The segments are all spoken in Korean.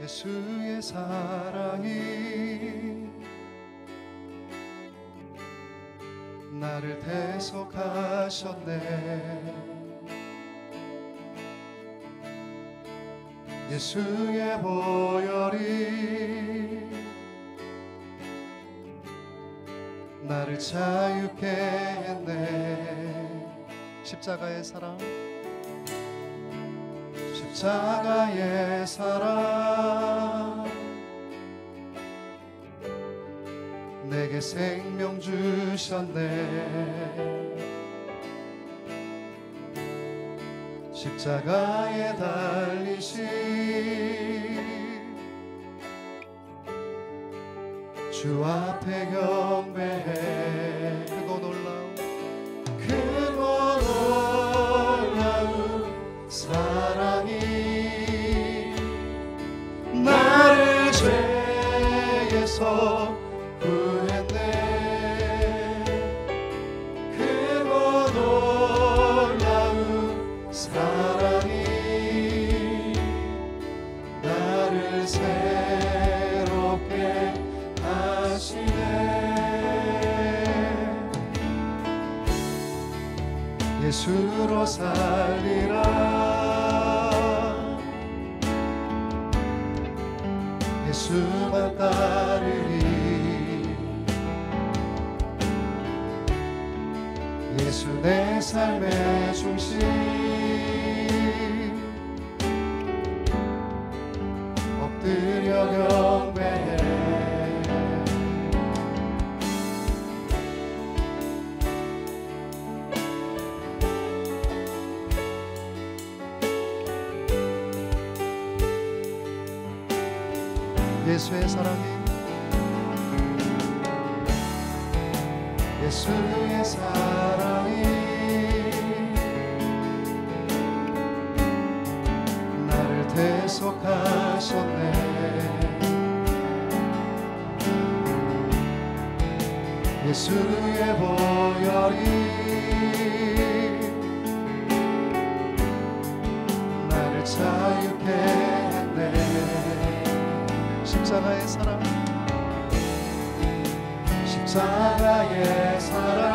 예수의 사랑이 나를 대속하셨네. 예수의 보혈이 나를 자유케 했네. 십자가의 사랑, 십자가의 사랑, 내게 생명 주셨네. 십자가에 달리신 주 앞에 경배해. 크고 놀라운, 크고 놀라운 사랑이 나를 죄에서 구했네. 크고 놀라운 사랑이 나를 새롭게 하시네. 예수로 살리라. 예수만 따르리. 예수 내 삶의 중심, 엎드려 경배해. 예수의 사랑이, 예수의 사랑이 나를 대속하셨네. 예수의 보혈이 나를 자유케 했네. 십자가의 사랑, 십자가의 사랑,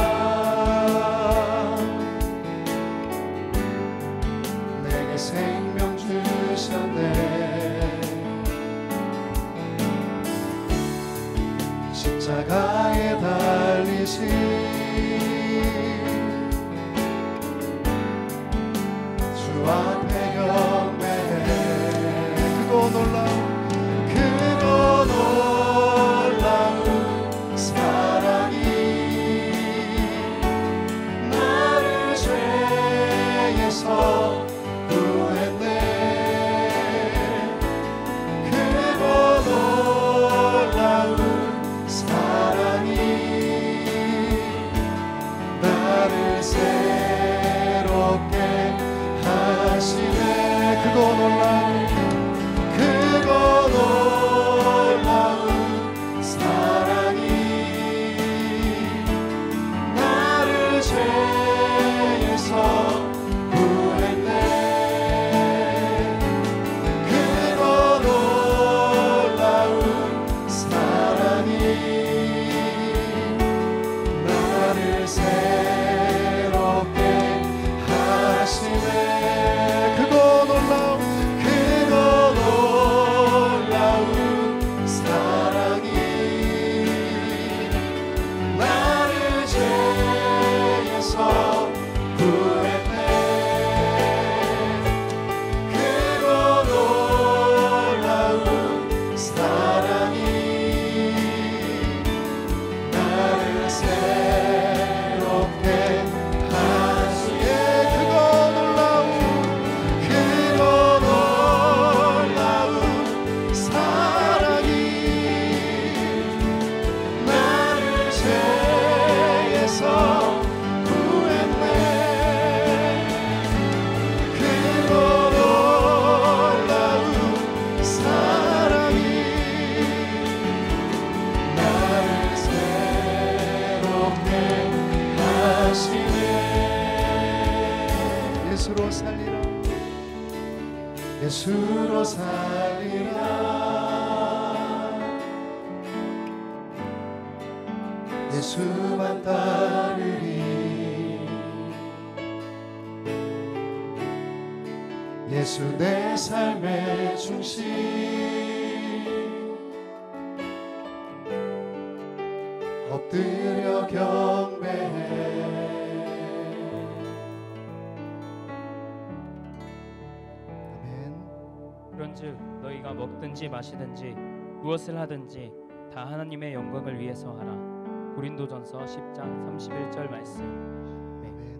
내게 생명 주셨네. 십자가에 달리신 주 앞에 경배해. 크고 놀라운, 크고 놀라운 사랑이 나를 죄에서 구했네. 크고 놀라운 사랑이 나를 새롭게 하시네. 크고 놀라운, 크고 놀라운 사랑이 나를 죄에서 구했네. 크고 놀라운 사랑이 나를 새롭게 하시네. 크고 놀라운, 크고 놀라운 사랑이 나를 죄에서 구했네. 크고 놀라운 사랑이 나를 새롭게 하시네. 크고 놀라운, 크고 놀라운 사랑이 나를 죄에서 구했네. 크고 놀라운 사랑이 나를 새롭게 하시네. 예수로 살리라. 예수로 살리라. 예수만 따르리. 예수 내 삶의 중심. 엎드려 경배해. 그런즉 너희가 먹든지 마시든지 무엇을 하든지 다 하나님의 영광을 위해서 하라. 고린도전서 10장 31절 말씀. 아멘.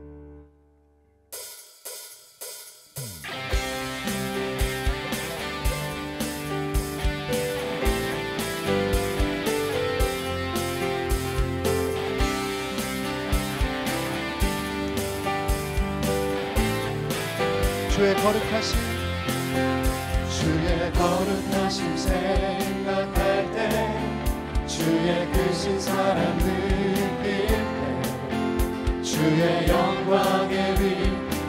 주의 거룩하심, 주의 거룩하심 생각할 때, 주의 크신 사랑 느낄 때, 주의 영광의 빛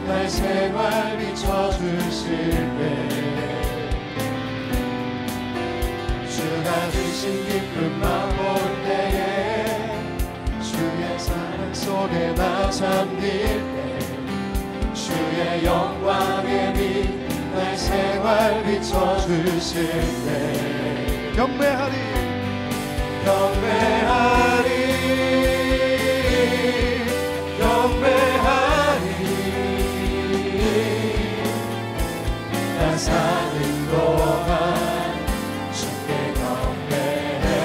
날 생활 비춰주실 때, 주가 주신 기쁨 맛볼 때에, 주의 사랑 속에 나 잠길 때, 주의 영광의 빛 날 생활 비춰주실 때, 경배하리 경배하리 경배하리. 나 사는 동안 주께 경배해.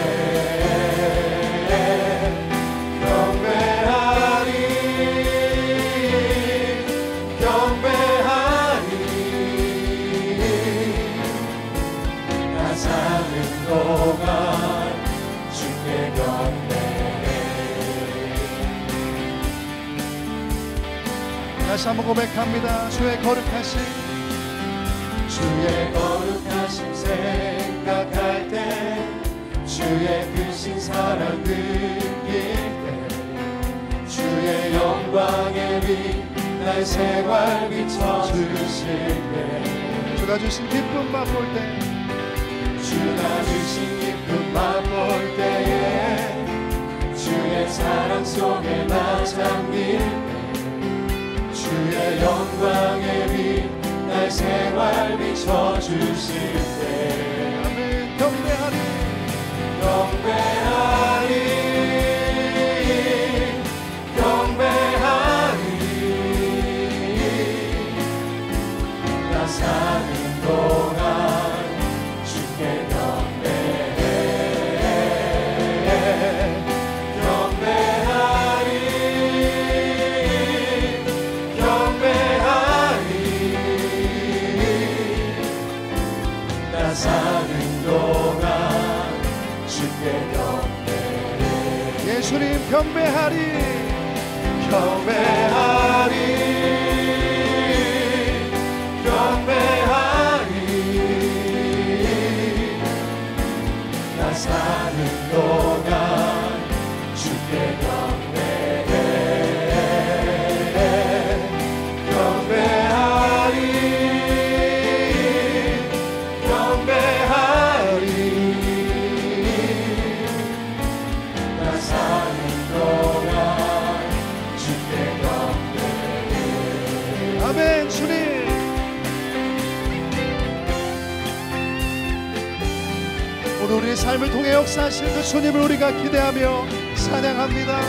경배하리 경배하리. 나 사는 동안 주께 경배해. 다시 한번 고백합니다. 주의 거룩하심, 주의 거룩하심 생각할 때, 주의 크신 사랑 느낄 때, 주의 영광의 빛 날 생활 비춰주실 때, 주가 주신 기쁨 맛볼 때, 주가 주신 기쁨 맛볼 때에, 주의 사랑 속에 나 잠길 때, 주의 영광의 빛 날 생활 비춰주실 때, 아멘. 경배하리 경배하리 경배하리. 나 사는 동안 주께 경배해. 경배하리 경배하리. 나 사는 동안 주께 경배해. 예수님 경배하리 경배하리 경배하리. 나 사는 동안 주께 경배해. 경배하리 경배하리. 나 사는 동안 주께 경배해. 아멘. 주님 오늘 우리의 삶을 통해 역사하실 그 주님을 우리가 기대하며 찬양합니다.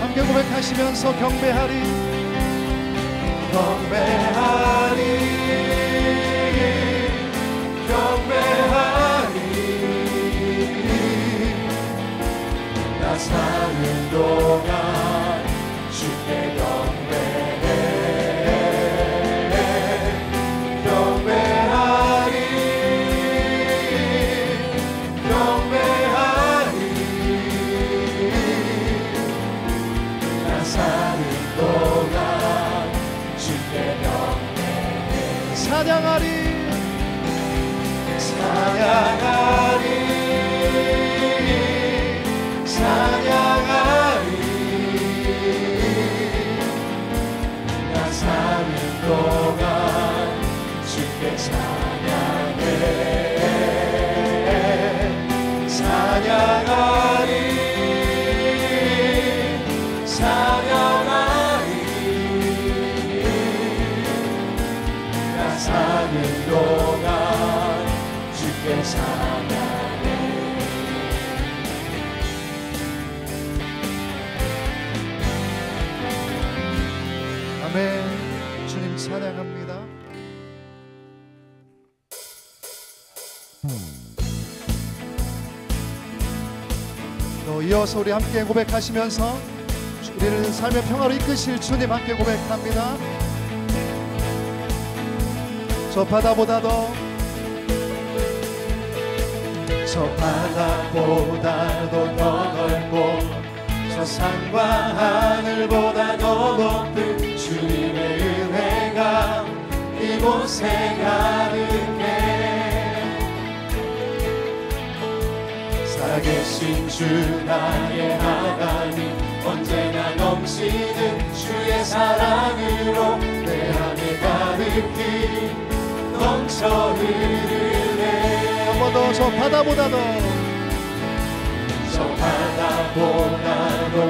함께 고백하시면서 경배하리 경배하리 경배하리. 나 사는 동안 주께 경배해. 경배하리 경배하리. 찬양하리 나 사는 동안 주께 찬양해. 아멘. 주님 찬양합니다. 또 이어서 우리 함께 고백하시면서 우리를 삶의 평화로 이끄실 주님 함께 고백합니다. 저 바다보다도 더 넓고 저 산과 하늘보다 더 높은 주님의 은혜가 이곳에 가득해. 살아계신 주 나의 하나님 언제나 넘치는 주의 사랑으로 내 안에 가득히 넘쳐 흐르네. 한 번 더 저 바다보다도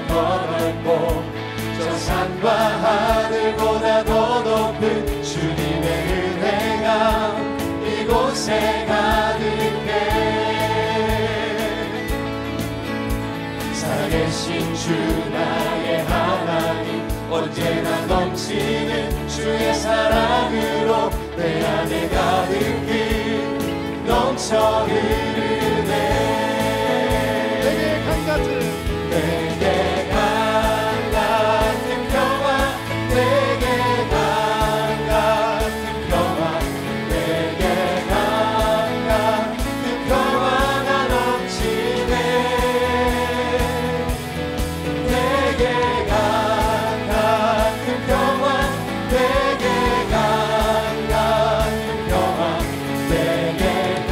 더 넓고 저 산과 하늘보다 더 높은 주님의 은혜가 이곳에 가득해. 살아계신 주 나의 하나님 언제나 넘치는 주의 사랑으로 내 안에 가득히 넘쳐 흐르네. 내게 강 같은 평화 내게 강 같은 평화 내게 강 같은 평화가 넘치네. 내게 강 같은 평화 내게 강 같은 평화 내게 강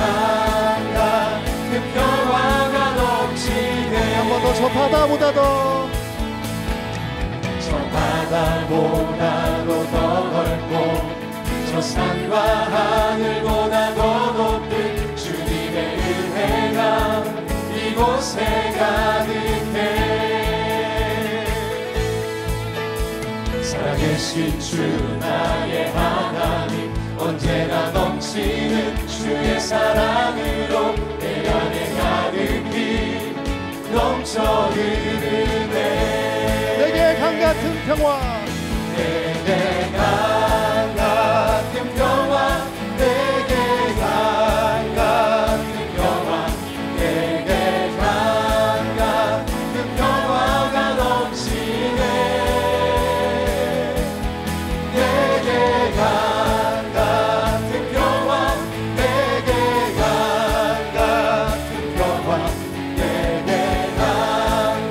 같은 평화가 넘치네. 한 번 더 저 바다보다도 바다보다도 더 넓고 저 산과 하늘보다 더 높은 주님의 은혜가 이곳에 가득해. 살아계신 주 나의 하나님 언제나 넘치는 주의 사랑으로 내 안에 가득히 넘쳐 흐르네. 내게 강 같은 평화 내게 강 같은 평화 내게 강 같은 평화 내게 강 같은 평화가 넘치네. 내게 강 같은 평화 내게 강 같은 평화 내게 강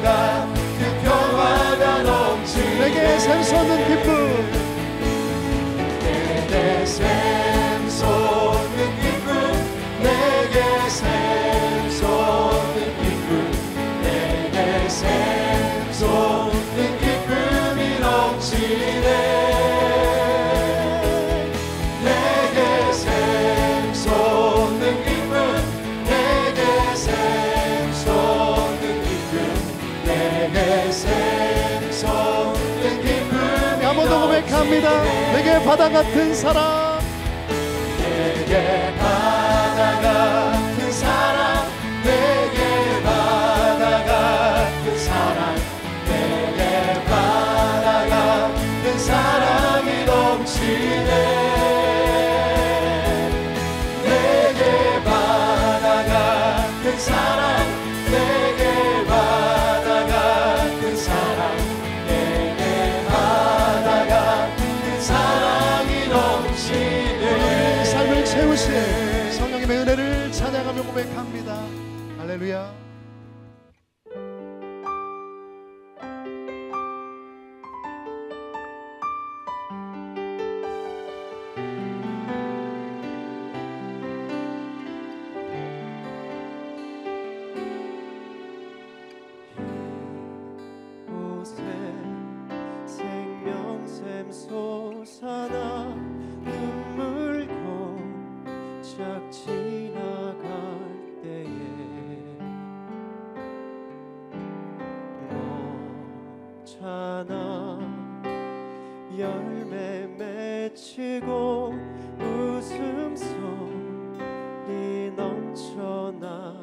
같은 평화가 넘치네. 내게 샘솟는 기쁨 내게 샘솟는 기쁨 내게 샘솟는 기쁨 내게 샘솟는 기쁨이 넘치네. 내게 샘솟는 기쁨 내게 샘솟는 기쁨 내게 샘솟는 기쁨이 한 번 더 고백합니다. 내게 바다 같은 사랑 내게 바다 같은 사랑 내게 바다 같은 사랑 내게 바다 같은 사랑이 넘치네. 내게 바다 같은 사랑 내게 바다 같은 사랑 내게 바다 같은 사랑이 넘치네. 삶을 채우신 성령님의 은혜를 찬양하며 고백합니다. 할렐루야. 이곳에 생명샘 솟아나 눈물 고작 지나갈 때에 사나 열매 맺히고 웃음소리 넘쳐나리라.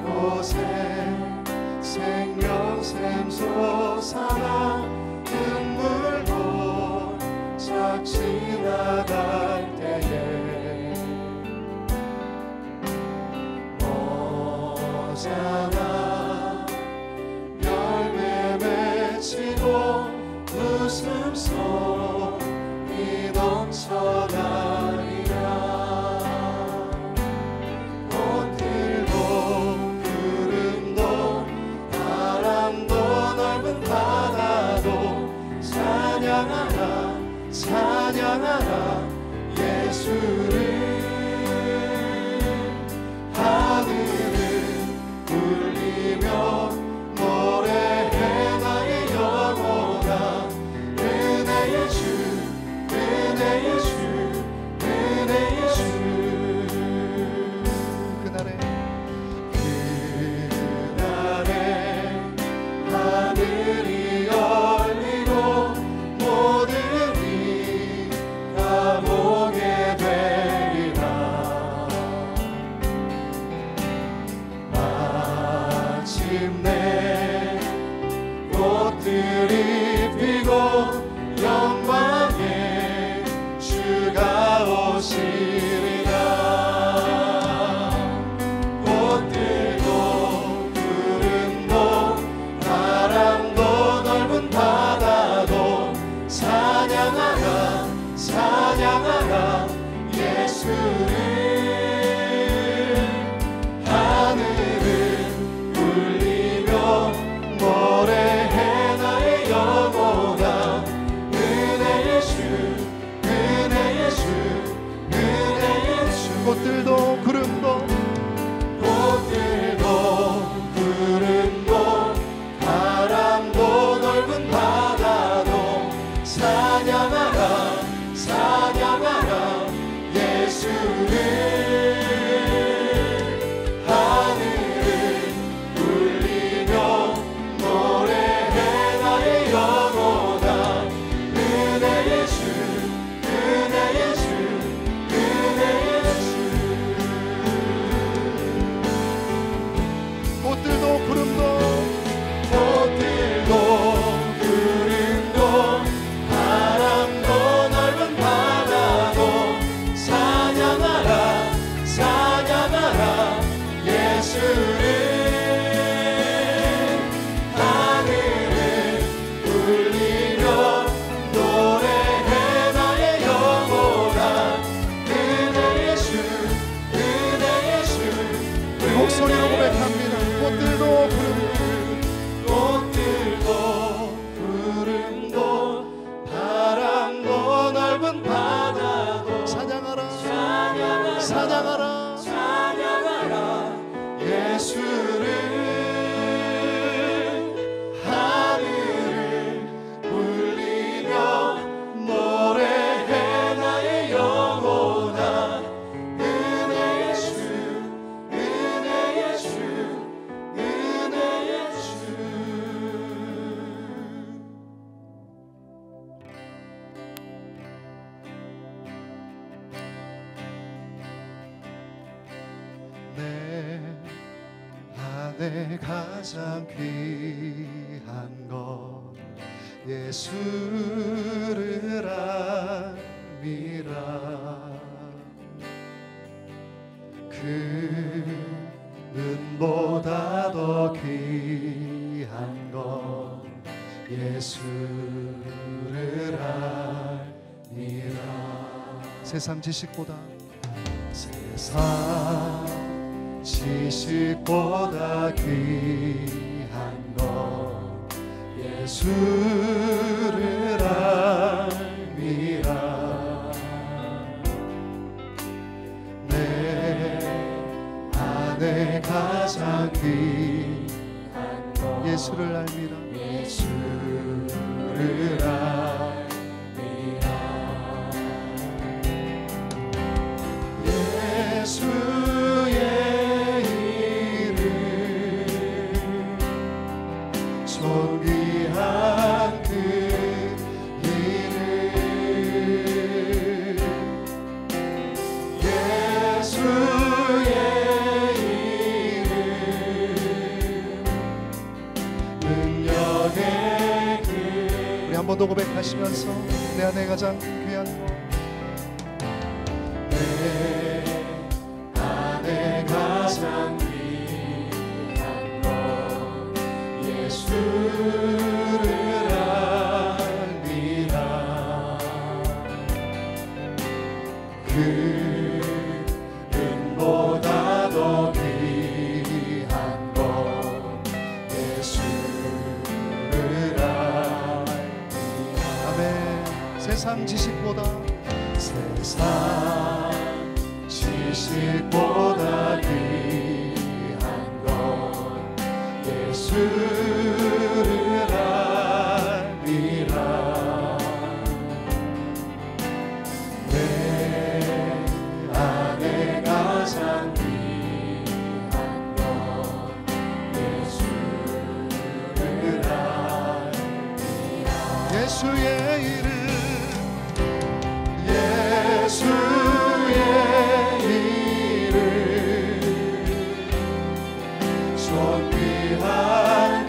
이곳에 생명샘 솟아나 눈물도 싹 지나갈 때에 너잖아 열매 맺히고 웃음소리 넘쳐나리라. 찬양하라 예수를. 하늘을 울리며 노래해 나의 영혼아. 은혜의 주 은혜의 주 은혜의 주. 그날에 하늘이 열리고 모든 보게 되리라. 마침내 꽃들이 피고 영광의 주가 오시리라. 꽃들도 구름도 바람도 넓은 바다도 찬양하라 찬양하라 예수를. 하늘을 울리며 노래해 나의 영혼아. 은혜의 주 은혜의 주 은혜의 주. 꽃들도 구름도 바람도 넓은 바다도 찬양하라 찬양하라 예수를. 하늘을 울리며 노래해 나의 영혼아. 은혜의 주 은혜의 주 은혜의 주. 꽃들도 구름도 바람도 넓은 바다도 찬양하라 찬양하라 예수를. 하늘을 울리며 노래해 나의 영혼아. 은혜의 주 은혜의 주. 우리 목소리로 고백합니다. 꽃들도 구름도 바람도 넓은 바다도 찬양하라 찬양하라 찬양하라 예수를. 하늘을 울리며 노래해 나의 영혼아. 은혜의 주 은혜의 주 은혜의 주. 안에 가장 귀한 것 예수를 알미라. 그는보다 더 귀한 것 예수를 알미라. 세상 지식보다 귀한 것 예수를 알미라. 내 안에 가장 귀한 것 예수를 알미라. 예수를 알미라. 예수의 이름 존귀한 그 이름 예수의 이름 능력의 그 우리 한 번 더 고백하시면서 내 안에 가장 귀한 것 가장 귀한 것 예수를 알미라. 그는보다 더 귀한 것 예수를 알미라. 아멘. 세상 지식보다 귀한 것 예수를 알미라. 내 안에 가장 귀한 것 예수를 알미라. 예수의 이름 예수의 이름 존귀한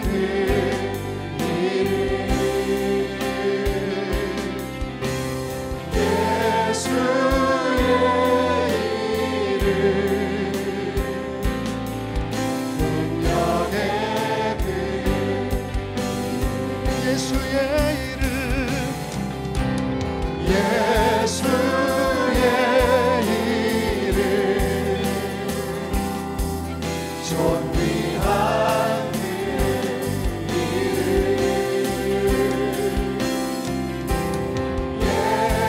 그 이름 예수의 이름 능력의 그 예수의 이름 예수의 이름 존귀한 그 이름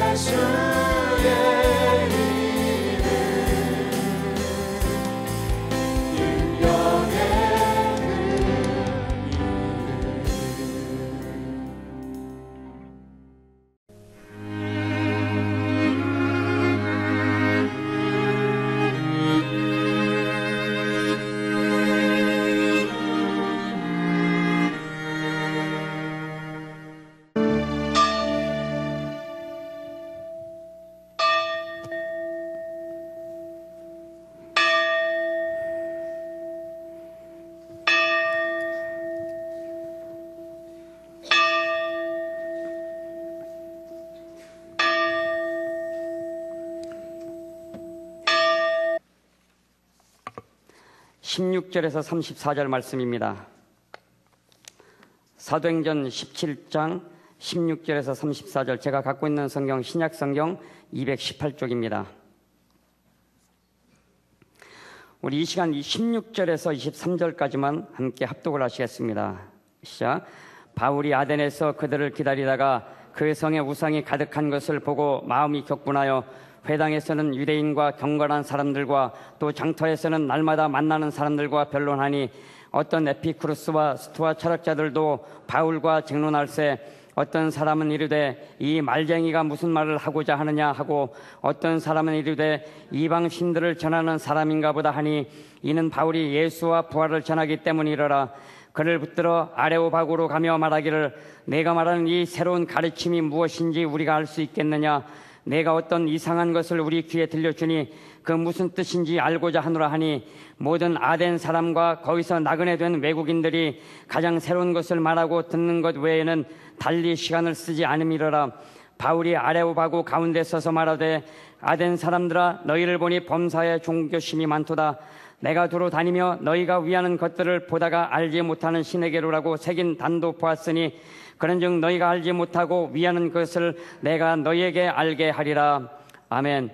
예수의 이름 능력의 그 십육 절에서 34절 말씀입니다. 사도행전 17장 16절에서 34절, 제가 갖고 있는 성경 신약성경 218쪽입니다. 우리 이 시간 16절에서 23절까지만 함께 합독을 하시겠습니다. 시작. 바울이 아덴에서 그들을 기다리다가 그 성에 우상이 가득한 것을 보고 마음이 격분하여 회당에서는 유대인과 경건한 사람들과 또 장터에서는 날마다 만나는 사람들과 변론하니 어떤 에피쿠루스와 스토아 철학자들도 바울과 쟁론할세 어떤 사람은 이르되 이 말쟁이가 무슨 말을 하고자 하느냐 하고 어떤 사람은 이르되 이방 신들을 전하는 사람인가 보다 하니 이는 바울이 예수와 부활을 전하기 때문이러라. 그를 붙들어 아레오바고로 가며 말하기를 내가 말하는 이 새로운 가르침이 무엇인지 우리가 알 수 있겠느냐. 내가 어떤 이상한 것을 우리 귀에 들려주니 그 무슨 뜻인지 알고자 하노라 하니 모든 아덴 사람과 거기서 나그네 된 외국인들이 가장 새로운 것을 말하고 듣는 것 외에는 달리 시간을 쓰지 않음이러라. 바울이 아레오바고 가운데 서서 말하되 아덴 사람들아 너희를 보니 범사에 종교심이 많도다. 내가 두루 다니며 너희가 위하는 것들을 보다가 알지 못하는 신에게로라고 새긴 단도 보았으니 그런즉 너희가 알지 못하고 위하는 것을 내가 너희에게 알게 하리라. 아멘.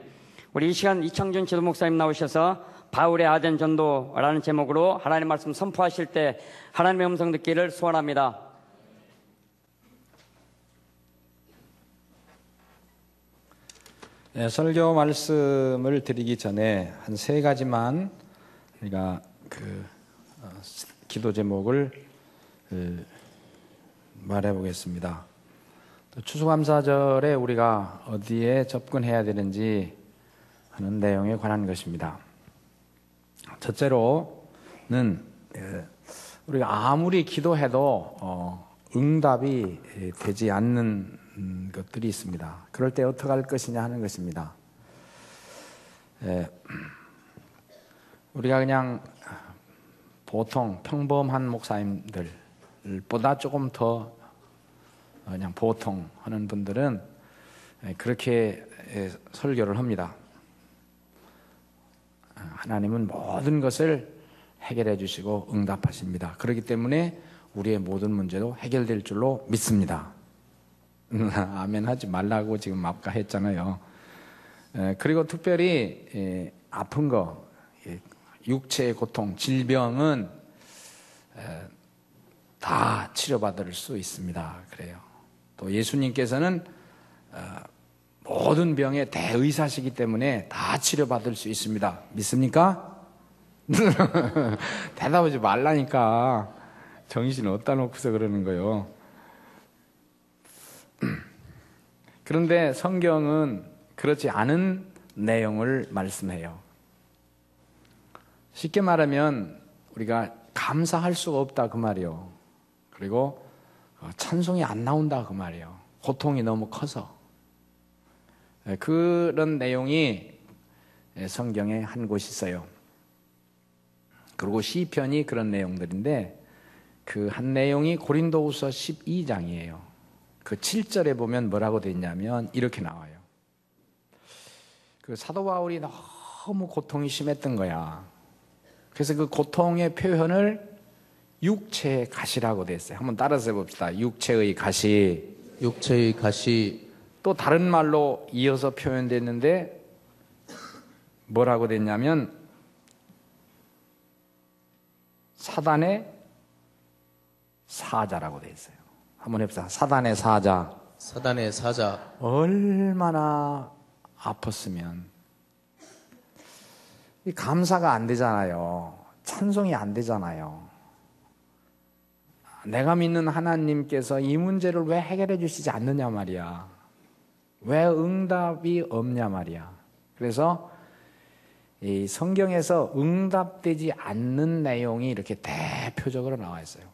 우리 이 시간 이창준 지도 목사님 나오셔서 바울의 아덴 전도라는 제목으로 하나님 말씀 선포하실 때 하나님의 음성 듣기를 소원합니다. 네, 설교 말씀을 드리기 전에 한 3가지만 우리가 기도 제목을 말해 보겠습니다. 추수감사절에 우리가 어디에 접근해야 되는지 하는 내용에 관한 것입니다. 첫째로는 우리가 아무리 기도해도 응답이 되지 않는 것들이 있습니다. 그럴 때 어떻게 할 것이냐 하는 것입니다. 우리가 그냥 보통 평범한 목사님들보다 조금 더 그냥 보통 하는 분들은 그렇게 설교를 합니다. 하나님은 모든 것을 해결해 주시고 응답하십니다. 그렇기 때문에 우리의 모든 문제도 해결될 줄로 믿습니다. 아멘 하지 말라고 지금 아까 했잖아요. 그리고 특별히 아픈 거, 육체의 고통, 질병은 다 치료받을 수 있습니다. 그래요. 또 예수님께서는 모든 병의 대의사시기 때문에 다 치료받을 수 있습니다. 믿습니까? 대답하지 말라니까. 정신 어디다 놓고서 그러는 거예요. 그런데 성경은 그렇지 않은 내용을 말씀해요. 쉽게 말하면 우리가 감사할 수가 없다 그 말이요. 그리고 찬송이 안 나온다 그 말이에요. 고통이 너무 커서. 그런 내용이 성경에 한 곳이 있어요. 그리고 시편이 그런 내용들인데 그 한 내용이 고린도후서 12장이에요. 그 7절에 보면 뭐라고 돼 있냐면 이렇게 나와요. 그 사도 바울이 너무 고통이 심했던 거야. 그래서 그 고통의 표현을 육체의 가시라고 돼 있어요. 한번 따라서 해봅시다. 육체의 가시. 육체의 가시. 또 다른 말로 이어서 표현됐는데 뭐라고 됐냐면 사단의 사자라고 돼 있어요. 한번 해봅시다. 사단의 사자. 사단의 사자. 얼마나 아팠으면 이 감사가 안 되잖아요. 찬송이 안 되잖아요. 내가 믿는 하나님께서 이 문제를 왜 해결해 주시지 않느냐 말이야. 왜 응답이 없냐 말이야. 그래서 이 성경에서 응답되지 않는 내용이 이렇게 대표적으로 나와 있어요.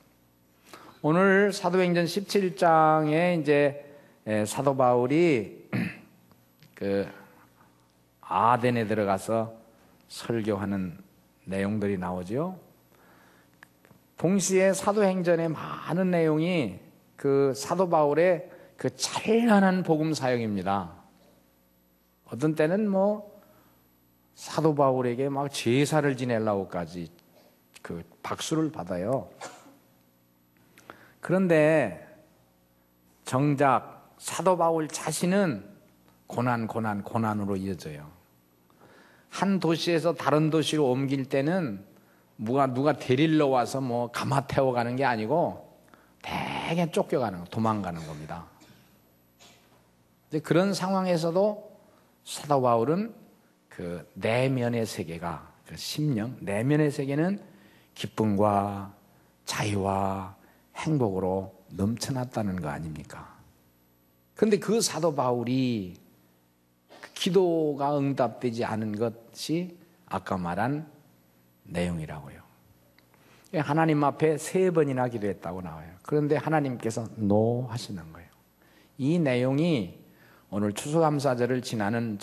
오늘 사도행전 17장에 이제 사도 바울이 그 아덴에 들어가서 설교하는 내용들이 나오죠. 동시에 사도행전의 많은 내용이 그 사도 바울의 그 찬란한 복음 사역입니다. 어떤 때는 뭐 사도 바울에게 막 제사를 지내려고까지 그 박수를 받아요. 그런데 정작 사도 바울 자신은 고난으로 이어져요. 한 도시에서 다른 도시로 옮길 때는 누가 데리러 와서 뭐 감아 태워가는 게 아니고 되게 쫓겨가는 거, 도망가는 겁니다. 그런 상황에서도 사도 바울은 그 내면의 세계가, 그 심령, 내면의 세계는 기쁨과 자유와 행복으로 넘쳐났다는 거 아닙니까? 그런데 그 사도 바울이 기도가 응답되지 않은 것이 아까 말한 내용이라고요. 하나님 앞에 3번이나 기도했다고 나와요. 그런데 하나님께서 노 하시는 거예요. 이 내용이 오늘 추수감사절을 지나는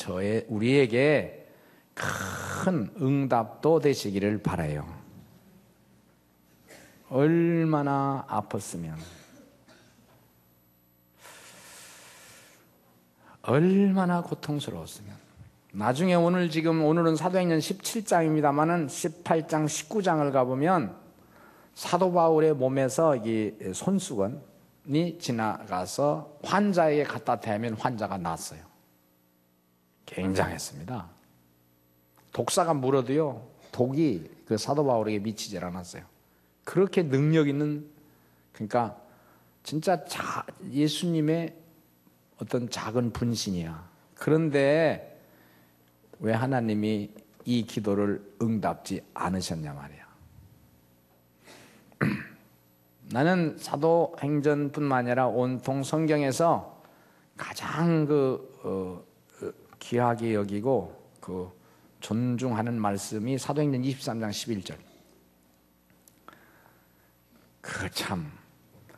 우리에게 큰 응답도 되시기를 바라요. 얼마나 아팠으면, 얼마나 고통스러웠으면. 나중에 오늘은 사도행전 17장입니다만은 18장, 19장을 가보면 사도 바울의 몸에서 이 손수건이 지나가서 환자에게 갖다 대면 환자가 낫어요. 굉장했습니다. 독사가 물어도요, 독이 그 사도 바울에게 미치질 않았어요. 그렇게 능력 있는, 그러니까 진짜 예수님의 어떤 작은 분신이야. 그런데 왜 하나님이 이 기도를 응답지 않으셨냐 말이야. 나는 사도행전뿐만 아니라 온통 성경에서 가장 귀하게 여기고 존중하는 말씀이 사도행전 23장 11절. 참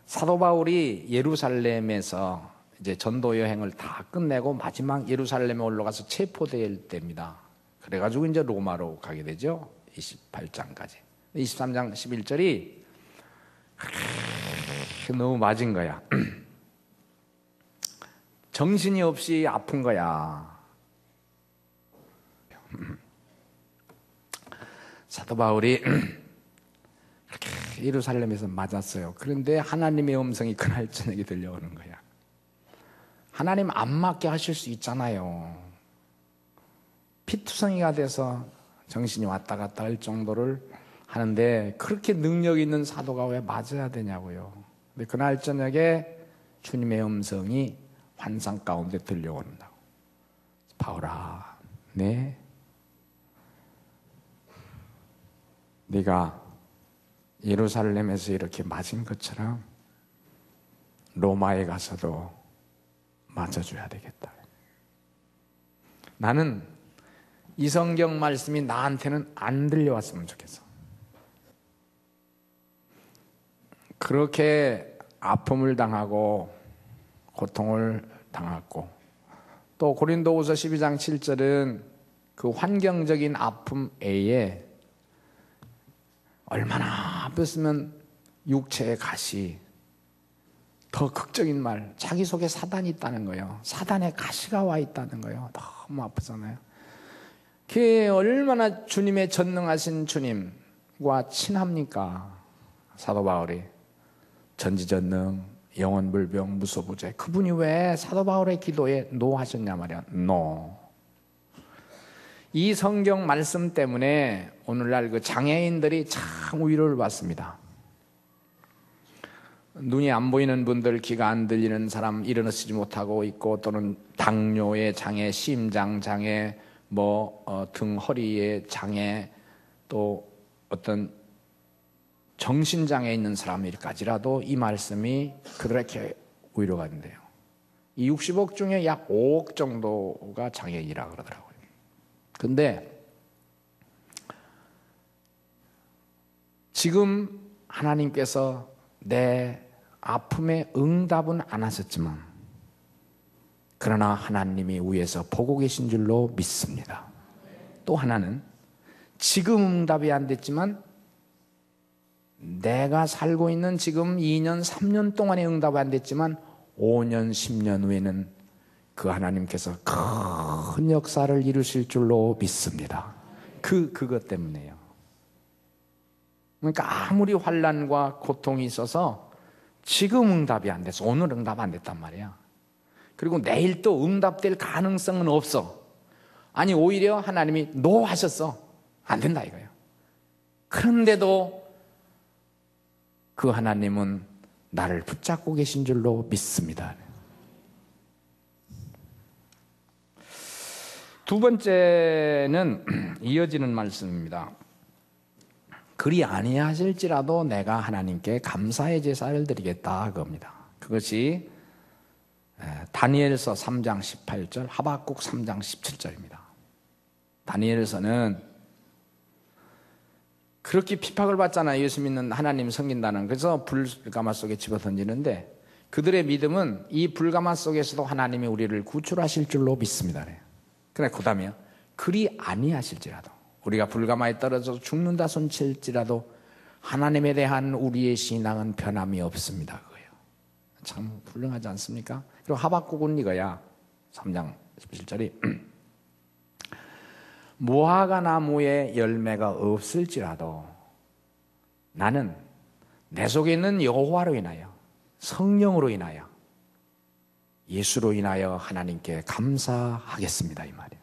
사도 바울이 예루살렘에서 이제 전도 여행을 다 끝내고 마지막 예루살렘에 올라가서 체포될 때입니다. 그래가지고 이제 로마로 가게 되죠. 28장까지. 23장 11절이 너무 맞은 거야. 정신이 없이 아픈 거야. 사도 바울이 그렇게 예루살렘에서 맞았어요. 그런데 하나님의 음성이 그날 저녁에 들려오는 거야. 하나님 안 맞게 하실 수 있잖아요. 피투성이가 돼서 정신이 왔다 갔다 할 정도를 하는데 그렇게 능력 있는 사도가 왜 맞아야 되냐고요. 근데 그날 저녁에 주님의 음성이 환상 가운데 들려온다고. 바울아, 네가 예루살렘에서 이렇게 맞은 것처럼 로마에 가서도 맞아줘야 되겠다. 나는 이 성경 말씀이 나한테는 안 들려왔으면 좋겠어. 그렇게 아픔을 당하고 고통을 당했고, 또 고린도후서 12장 7절은 그 환경적인 아픔 외에 얼마나 아팠으면 육체의 가시, 더 극적인 말, 자기 속에 사단이 있다는 거예요. 사단의 가시가 와 있다는 거예요. 너무 아프잖아요. 그게 얼마나 주님의 전능하신 주님과 친합니까? 사도 바울이 전지전능, 영원불병, 무소부재. 그분이 왜 사도 바울의 기도에 노하셨냐 말이야. 이 성경 말씀 때문에 오늘날 그 장애인들이 참 위로를 받습니다. 눈이 안 보이는 분들, 귀가 안 들리는 사람, 일어나지 못하고 있고, 또는 당뇨의 장애, 심장 장애, 등 허리의 장애, 또 어떤 정신장애 있는 사람일까지라도 이 말씀이 그렇게 위로가 된대요. 이 60억 중에 약 5억 정도가 장애인이라 그러더라고요. 근데 지금 하나님께서 내 아픔에 응답은 안 하셨지만, 그러나 하나님이 위에서 보고 계신 줄로 믿습니다. 또 하나는 지금 응답이 안 됐지만 내가 살고 있는 지금 2년, 3년 동안의 응답이 안 됐지만 5년, 10년 후에는 그 하나님께서 큰 역사를 이루실 줄로 믿습니다. 그것 때문에요. 그러니까 아무리 환난과 고통이 있어서 지금 응답이 안 돼서 오늘 응답 안 됐단 말이야. 그리고 내일 또 응답될 가능성은 없어. 아니 오히려 하나님이 노하셨어. 안 된다 이거예요. 그런데도 그 하나님은 나를 붙잡고 계신 줄로 믿습니다. 두 번째는 이어지는 말씀입니다. 그리 아니하실지라도 내가 하나님께 감사의 제사를 드리겠다 그겁니다. 그것이 다니엘서 3장 18절, 하박국 3장 17절입니다. 다니엘서는 그렇게 핍박을 받잖아요. 예수 믿는 하나님 섬긴다는. 그래서 불가마 속에 집어던지는데 그들의 믿음은 이 불가마 속에서도 하나님이 우리를 구출하실 줄로 믿습니다. 그래 그 다음에요. 그리 아니하실지라도 우리가 불가마에 떨어져서 죽는다 손칠지라도 하나님에 대한 우리의 신앙은 변함이 없습니다. 그거예요. 참 훌륭하지 않습니까? 그리고 하박국은 이거야. 3장 17절이 무화과 나무에 열매가 없을지라도 나는 내 속에 있는 여호와로 인하여 성령으로 인하여 예수로 인하여 하나님께 감사하겠습니다 이 말이에요.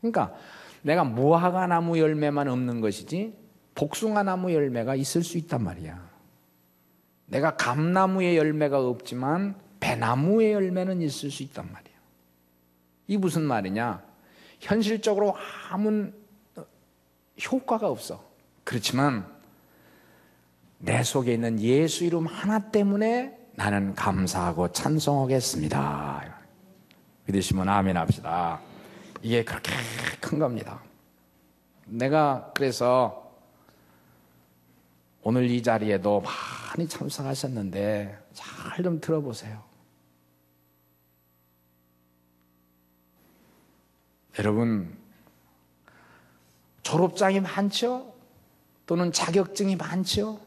그러니까 내가 무화과 나무 열매만 없는 것이지 복숭아 나무 열매가 있을 수 있단 말이야. 내가 감나무의 열매가 없지만 배나무의 열매는 있을 수 있단 말이야. 이 무슨 말이냐? 현실적으로 아무 효과가 없어. 그렇지만 내 속에 있는 예수 이름 하나 때문에 나는 감사하고 찬송하겠습니다. 믿으시면 아멘 합시다. 이게 그렇게 큰 겁니다. 내가 그래서 오늘 이 자리에도 많이 참석하셨는데 잘 좀 들어보세요. 여러분 졸업장이 많죠? 또는 자격증이 많죠?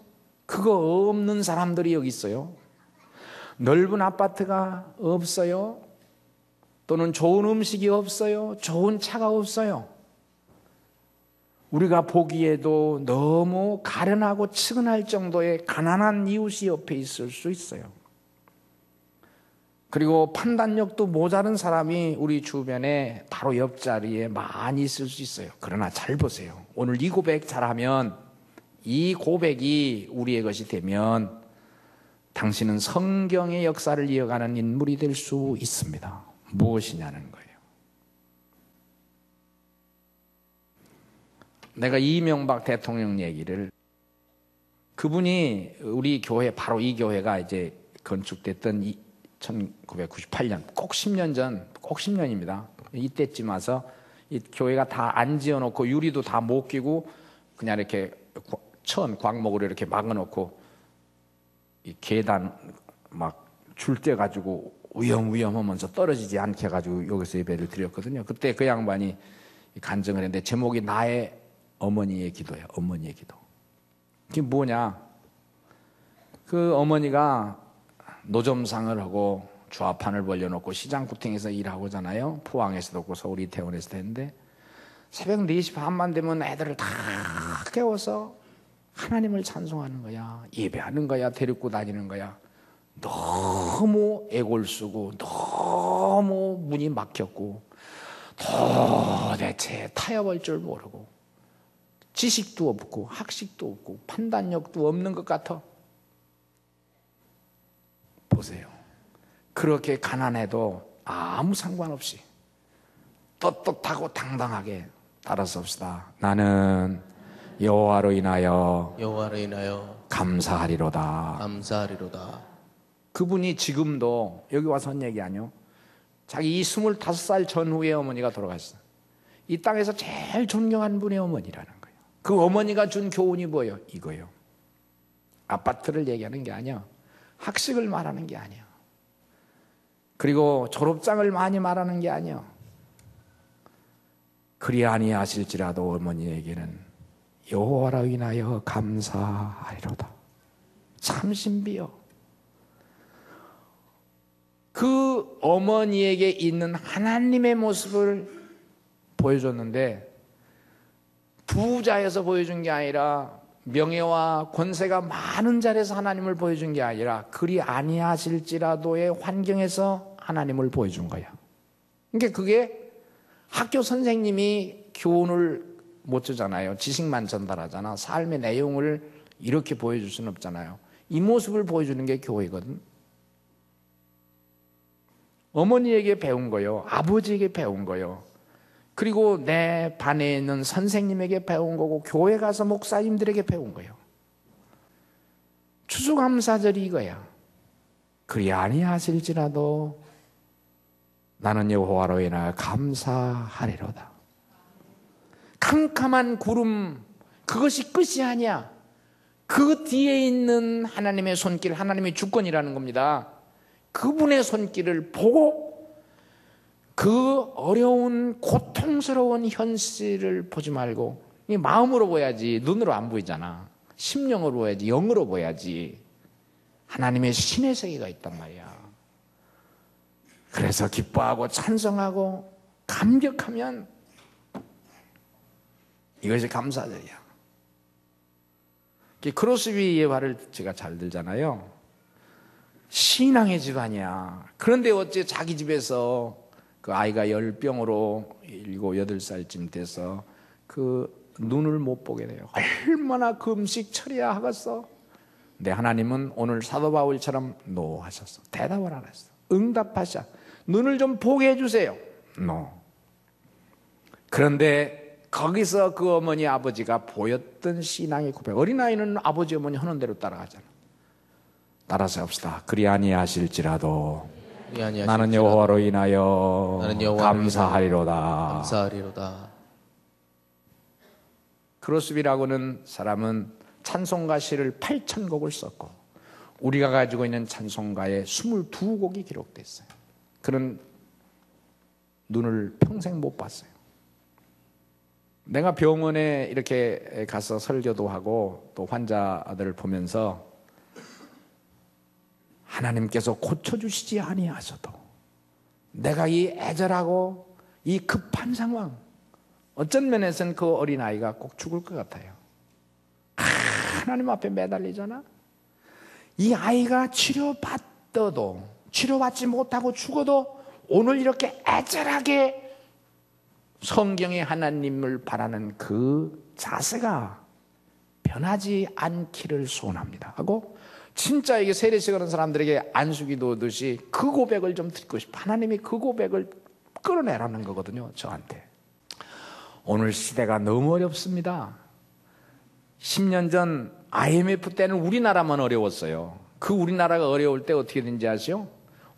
그거 없는 사람들이 여기 있어요. 넓은 아파트가 없어요. 또는 좋은 음식이 없어요. 좋은 차가 없어요. 우리가 보기에도 너무 가련하고 측은할 정도의 가난한 이웃이 옆에 있을 수 있어요. 그리고 판단력도 모자른 사람이 우리 주변에 바로 옆자리에 많이 있을 수 있어요. 그러나 잘 보세요. 오늘 이 고백 잘하면 이 고백이 우리의 것이 되면 당신은 성경의 역사를 이어가는 인물이 될 수 있습니다. 무엇이냐는 거예요. 내가 이명박 대통령 얘기를 그분이 우리 교회 바로 이 교회가 이제 건축됐던 1998년 꼭 10년 전 꼭 10년입니다. 이때쯤 와서 이 교회가 다 안 지어놓고 유리도 다 못 끼고 그냥 이렇게 광목으로 이렇게 막아놓고 이 계단 막 줄 떼 가지고 위험하면서 떨어지지 않게 해가지고 여기서 예배를 드렸거든요. 그때 그 양반이 간증을 했는데 제목이 나의 어머니의 기도예요. 어머니의 기도. 그게 뭐냐? 그 어머니가 노점상을 하고 좌판을 벌려놓고 시장구팅에서 일하고잖아요. 포항에서도 없고 서울 이태원에서도 했는데 새벽 4시 반만 되면 애들을 다 깨워서 하나님을 찬송하는 거야. 예배하는 거야. 데리고 다니는 거야. 너무 애골쓰고 너무 문이 막혔고 도대체 타협할 줄 모르고 지식도 없고 학식도 없고 판단력도 없는 것 같아. 보세요. 그렇게 가난해도 아무 상관없이 떳떳하고 당당하게 따라섭시다. 나는 여호와로 인하여 감사하리로다. 그분이 지금도 여기 와서 한 얘기 아니요. 자기 이 25살 전후에 어머니가 돌아갔어요. 이 땅에서 제일 존경하는 분의 어머니라는 거예요. 그 어머니가 준 교훈이 뭐예요? 이거예요. 아파트를 얘기하는 게 아니야. 학식을 말하는 게 아니야. 그리고 졸업장을 많이 말하는 게 아니야. 그리 아니하실지라도 어머니에게는 여호와로 인하여 감사하리로다. 참 신비요. 그 어머니에게 있는 하나님의 모습을 보여줬는데 부자에서 보여준 게 아니라 명예와 권세가 많은 자리에서 하나님을 보여준 게 아니라 그리 아니하실지라도의 환경에서 하나님을 보여준 거야. 그러니까 그게 학교 선생님이 교훈을 못 주잖아요. 지식만 전달하잖아. 삶의 내용을 이렇게 보여줄 수는 없잖아요. 이 모습을 보여주는 게 교회거든. 어머니에게 배운 거요. 아버지에게 배운 거요. 그리고 내 반에 있는 선생님에게 배운 거고 교회 가서 목사님들에게 배운 거예요. 추수감사절이 이거야. 그리 아니하실지라도 나는 여호와로 인하여 감사하리로다. 캄캄한 구름 그것이 끝이 아니야. 그 뒤에 있는 하나님의 손길, 하나님의 주권이라는 겁니다. 그분의 손길을 보고 그 어려운 고통스러운 현실을 보지 말고 이 마음으로 보야지. 눈으로 안 보이잖아. 심령으로 보야지. 영으로 보야지. 하나님의 신의 세계가 있단 말이야. 그래서 기뻐하고 찬송하고 감격하면 이것이 감사절이야. 크로스비 예화를 제가 잘 들잖아요. 신앙의 집안이야. 그런데 어째 자기 집에서 그 아이가 열병으로 7, 8살쯤 돼서 그 눈을 못 보게 돼요. 얼마나 금식 처리해야 하겠어. 근데 하나님은 오늘 사도 바울처럼 노 하셨어. 대답을 안 했어. 응답하셔. 눈을 좀 보게 해주세요. 노. 그런데 거기서 그 어머니 아버지가 보였던 신앙의 고백. 어린아이는 아버지 어머니 하는 대로 따라가잖아. 따라서 합시다. 그리 아니하실지라도 나는 여호와로 인하여 감사하리로다. 감사하리로다. 크로스비라고는 사람은 찬송가 시를 8,000곡을 썼고 우리가 가지고 있는 찬송가에 22곡이 기록되어 있어요. 그는 눈을 평생 못 봤어요. 내가 병원에 이렇게 가서 설교도 하고 또 환자들을 보면서 하나님께서 고쳐주시지 아니하셔도 내가 이 애절하고 이 급한 상황, 어쩐 면에서는 그 어린아이가 꼭 죽을 것 같아요. 하나님 앞에 매달리잖아. 이 아이가 치료받더도 치료받지 못하고 죽어도 오늘 이렇게 애절하게 성경의 하나님을 바라는 그 자세가 변하지 않기를 소원합니다 하고, 진짜 이게 세례식 하는 사람들에게 안수기도 오듯이 그 고백을 좀 듣고 싶어. 하나님이 그 고백을 끌어내라는 거거든요, 저한테. 오늘 시대가 너무 어렵습니다. 10년 전 IMF 때는 우리나라만 어려웠어요. 그 우리나라가 어려울 때 어떻게 된지 아시죠?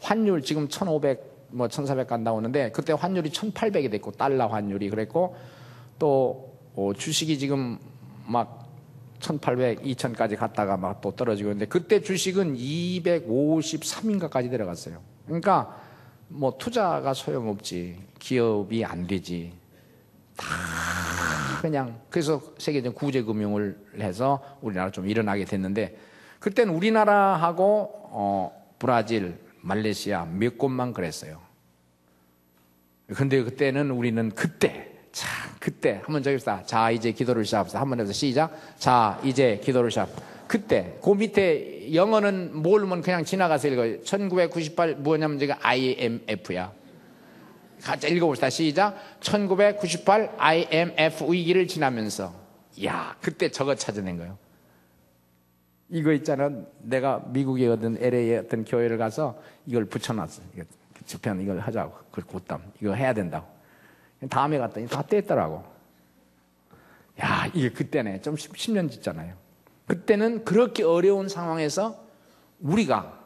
환율 지금 1,500 1,400 간다고 하는데 그때 환율이 1,800이 됐고, 달러 환율이 그랬고, 또 주식이 지금 막 1,800, 2,000까지 갔다가 막 또 떨어지고 있는데, 그때 주식은 253인가까지 내려갔어요. 그러니까 뭐 투자가 소용없지, 기업이 안 되지, 다 그냥. 그래서 세계적 구제금융을 해서 우리나라 좀 일어나게 됐는데, 그때는 우리나라하고 브라질, 말레이시아 몇 곳만 그랬어요. 근데 그때는 우리는 그때 한번 적읍시다. 자, 이제 기도를 시작합시다. 한번 해서 시작. 자, 이제 기도를 시작. 그때 그 밑에 영어는 모르면 그냥 지나가서 읽어요. 1998 뭐냐면 제가 IMF야. 같이 읽어봅시다. 시작. 1998 IMF 위기를 지나면서. 야, 그때 저거 찾아낸 거예요. 이거 있잖아. 내가 미국의 어떤 LA의 어떤 교회를 가서 이걸 붙여놨어. 저편 이걸 하자고. 그걸 곧담 이거 해야 된다고. 다음에 갔더니 다 뗐더라고. 야, 이게 그때네. 좀 10년 지잖아요. 그때는 그렇게 어려운 상황에서 우리가,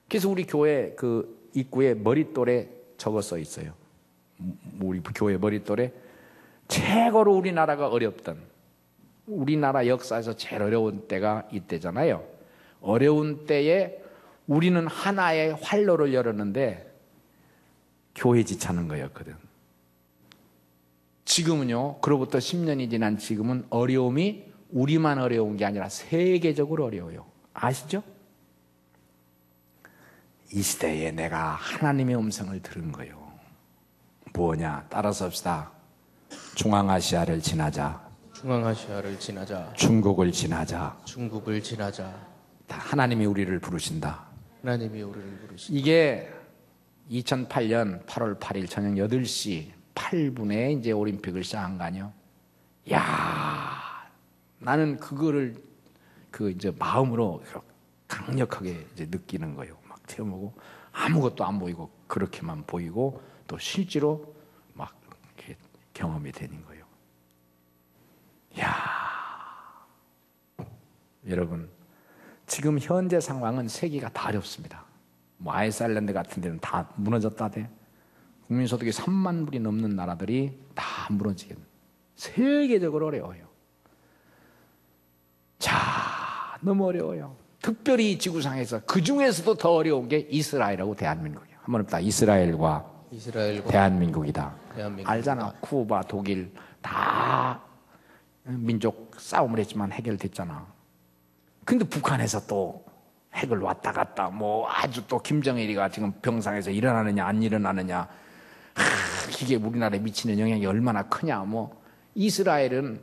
그래서 우리 교회 그 입구에 머릿돌에 적어 써 있어요. 우리 교회 머릿돌에 최고로 우리나라가 어렵던, 우리나라 역사에서 제일 어려운 때가 이때잖아요. 어려운 때에 우리는 하나의 활로를 열었는데 교회 지차는 거였거든. 지금은요, 그로부터 10년이 지난 지금은 어려움이 우리만 어려운 게 아니라 세계적으로 어려워요. 아시죠? 이 시대에 내가 하나님의 음성을 들은 거예요. 뭐냐? 따라서 합시다. 중앙아시아를 지나자. 중앙아시아를 지나자. 중국을 지나자. 중국을 지나자. 다 하나님이 우리를 부르신다. 하나님이 우리를 부르신다. 이게 2008년 8월 8일 저녁 8시 8분에 이제 올림픽을 시작한 거 아니요? 야, 나는 그거를 이제 마음으로 강력하게 이제 느끼는 거예요. 막 체험하고 아무것도 안 보이고 그렇게만 보이고 또 실제로 막 이렇게 경험이 되는 거예요. 야, 여러분, 지금 현재 상황은 세계가 다 어렵습니다. 뭐 아이슬란드 같은 데는 다 무너졌다 돼. 국민소득이 3만 불이 넘는 나라들이 다 무너지게. 세계적으로 어려워요. 자, 너무 어려워요. 특별히 지구상에서 그 중에서도 더 어려운 게 이스라엘하고 대한민국이에요. 한번 봅시다. 이스라엘과 대한민국이다. 알잖아. 쿠바, 독일 다 민족 싸움을 했지만 해결됐잖아. 근데 북한에서 또 핵을 왔다 갔다 뭐 아주 또 김정일이가 지금 병상에서 일어나느냐 안 일어나느냐, 이게 우리나라에 미치는 영향이 얼마나 크냐. 뭐 이스라엘은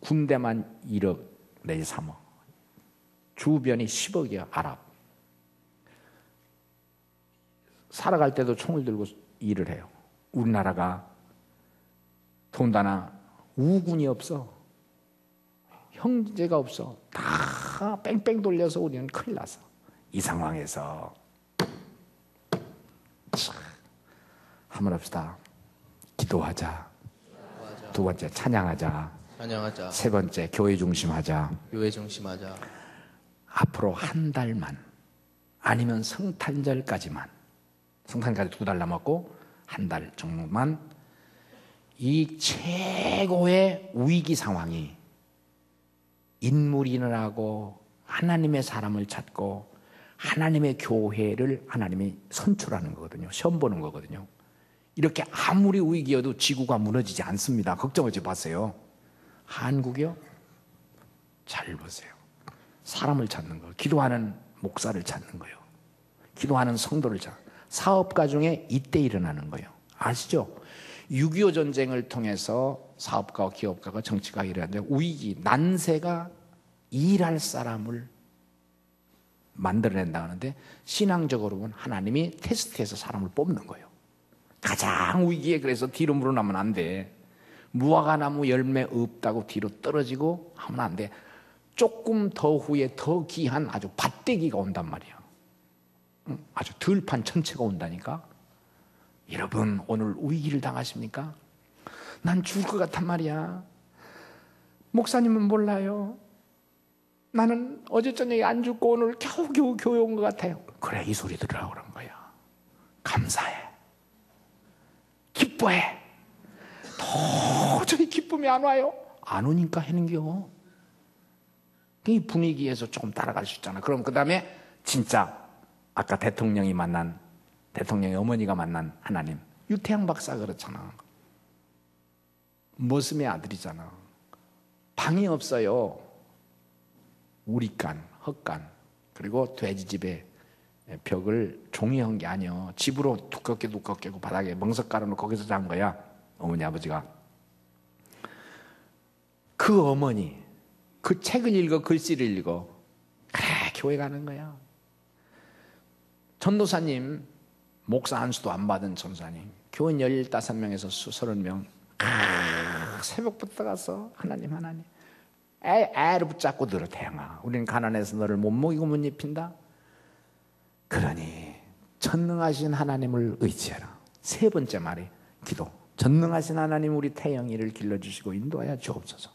군대만 1억 내지 3억, 주변이 10억이야. 아랍 살아갈 때도 총을 들고 일을 해요. 우리나라가 더군다나 우군이 없어. 형제가 없어. 다 뺑뺑 돌려서 우리는 큰일 났어. 이 상황에서 한번 합시다. 기도하자. 두 번째 찬양하자. 세 번째 교회 중심하자. 앞으로 한 달만, 아니면 성탄절까지만, 성탄까지 2달 남았고 한 달 정도만 이 최고의 위기 상황이, 인물이 일어나고 하나님의 사람을 찾고 하나님의 교회를 하나님이 선출하는 거거든요. 시험 보는 거거든요. 이렇게 아무리 위기여도 지구가 무너지지 않습니다. 걱정하지 마세요. 한국이요? 잘 보세요. 사람을 찾는 거, 기도하는 목사를 찾는 거예요. 기도하는 성도를 찾는, 사업가 중에 이때 일어나는 거예요. 아시죠? 6.25 전쟁을 통해서 사업가와 기업가가 정치가 일어났는데, 위기, 난세가 일할 사람을 만들어낸다 하는데, 신앙적으로 보면 하나님이 테스트해서 사람을 뽑는 거예요. 가장 위기에, 그래서 뒤로 물러나면 안 돼. 무화과나무 열매 없다고 뒤로 떨어지고 하면 안 돼. 조금 더 후에 더 귀한 아주 밭대기가 온단 말이야. 아주 들판 천체가 온다니까. 여러분, 오늘 위기를 당하십니까? 난 죽을 것 같단 말이야. 목사님은 몰라요. 나는 어제 저녁에 안 죽고 오늘 겨우겨우 교회 온 것 같아요. 그래, 이 소리 들으라고 그런 거야. 감사해. 기뻐해. 도저히 기쁨이 안 와요. 안 오니까 하는겨. 이 분위기에서 조금 따라갈 수 있잖아. 그럼 그 다음에 진짜 아까 대통령이 만난, 대통령의 어머니가 만난 하나님, 유태양 박사 그렇잖아. 머슴의 아들이잖아. 방이 없어요. 우리간, 헛간, 그리고 돼지집에 벽을 종이한 게 아니야. 집으로 두껍게 바닥에 멍석 깔아놓고 거기서 잔 거야. 어머니 아버지가. 그 어머니, 그 책을 읽어, 글씨를 읽어. 그래, 교회 가는 거야. 전도사님, 목사 안수도 안 받은 전도사님, 교인 15명에서 30명, 새벽부터 가서 하나님 애를 붙잡고 들어. 태양아, 우리는 가난해서 너를 못 먹이고 못 입힌다. 그러니 전능하신 하나님을 의지하라. 세 번째 말이 기도. 전능하신 하나님, 우리 태영이를 길러주시고 인도하여 주옵소서.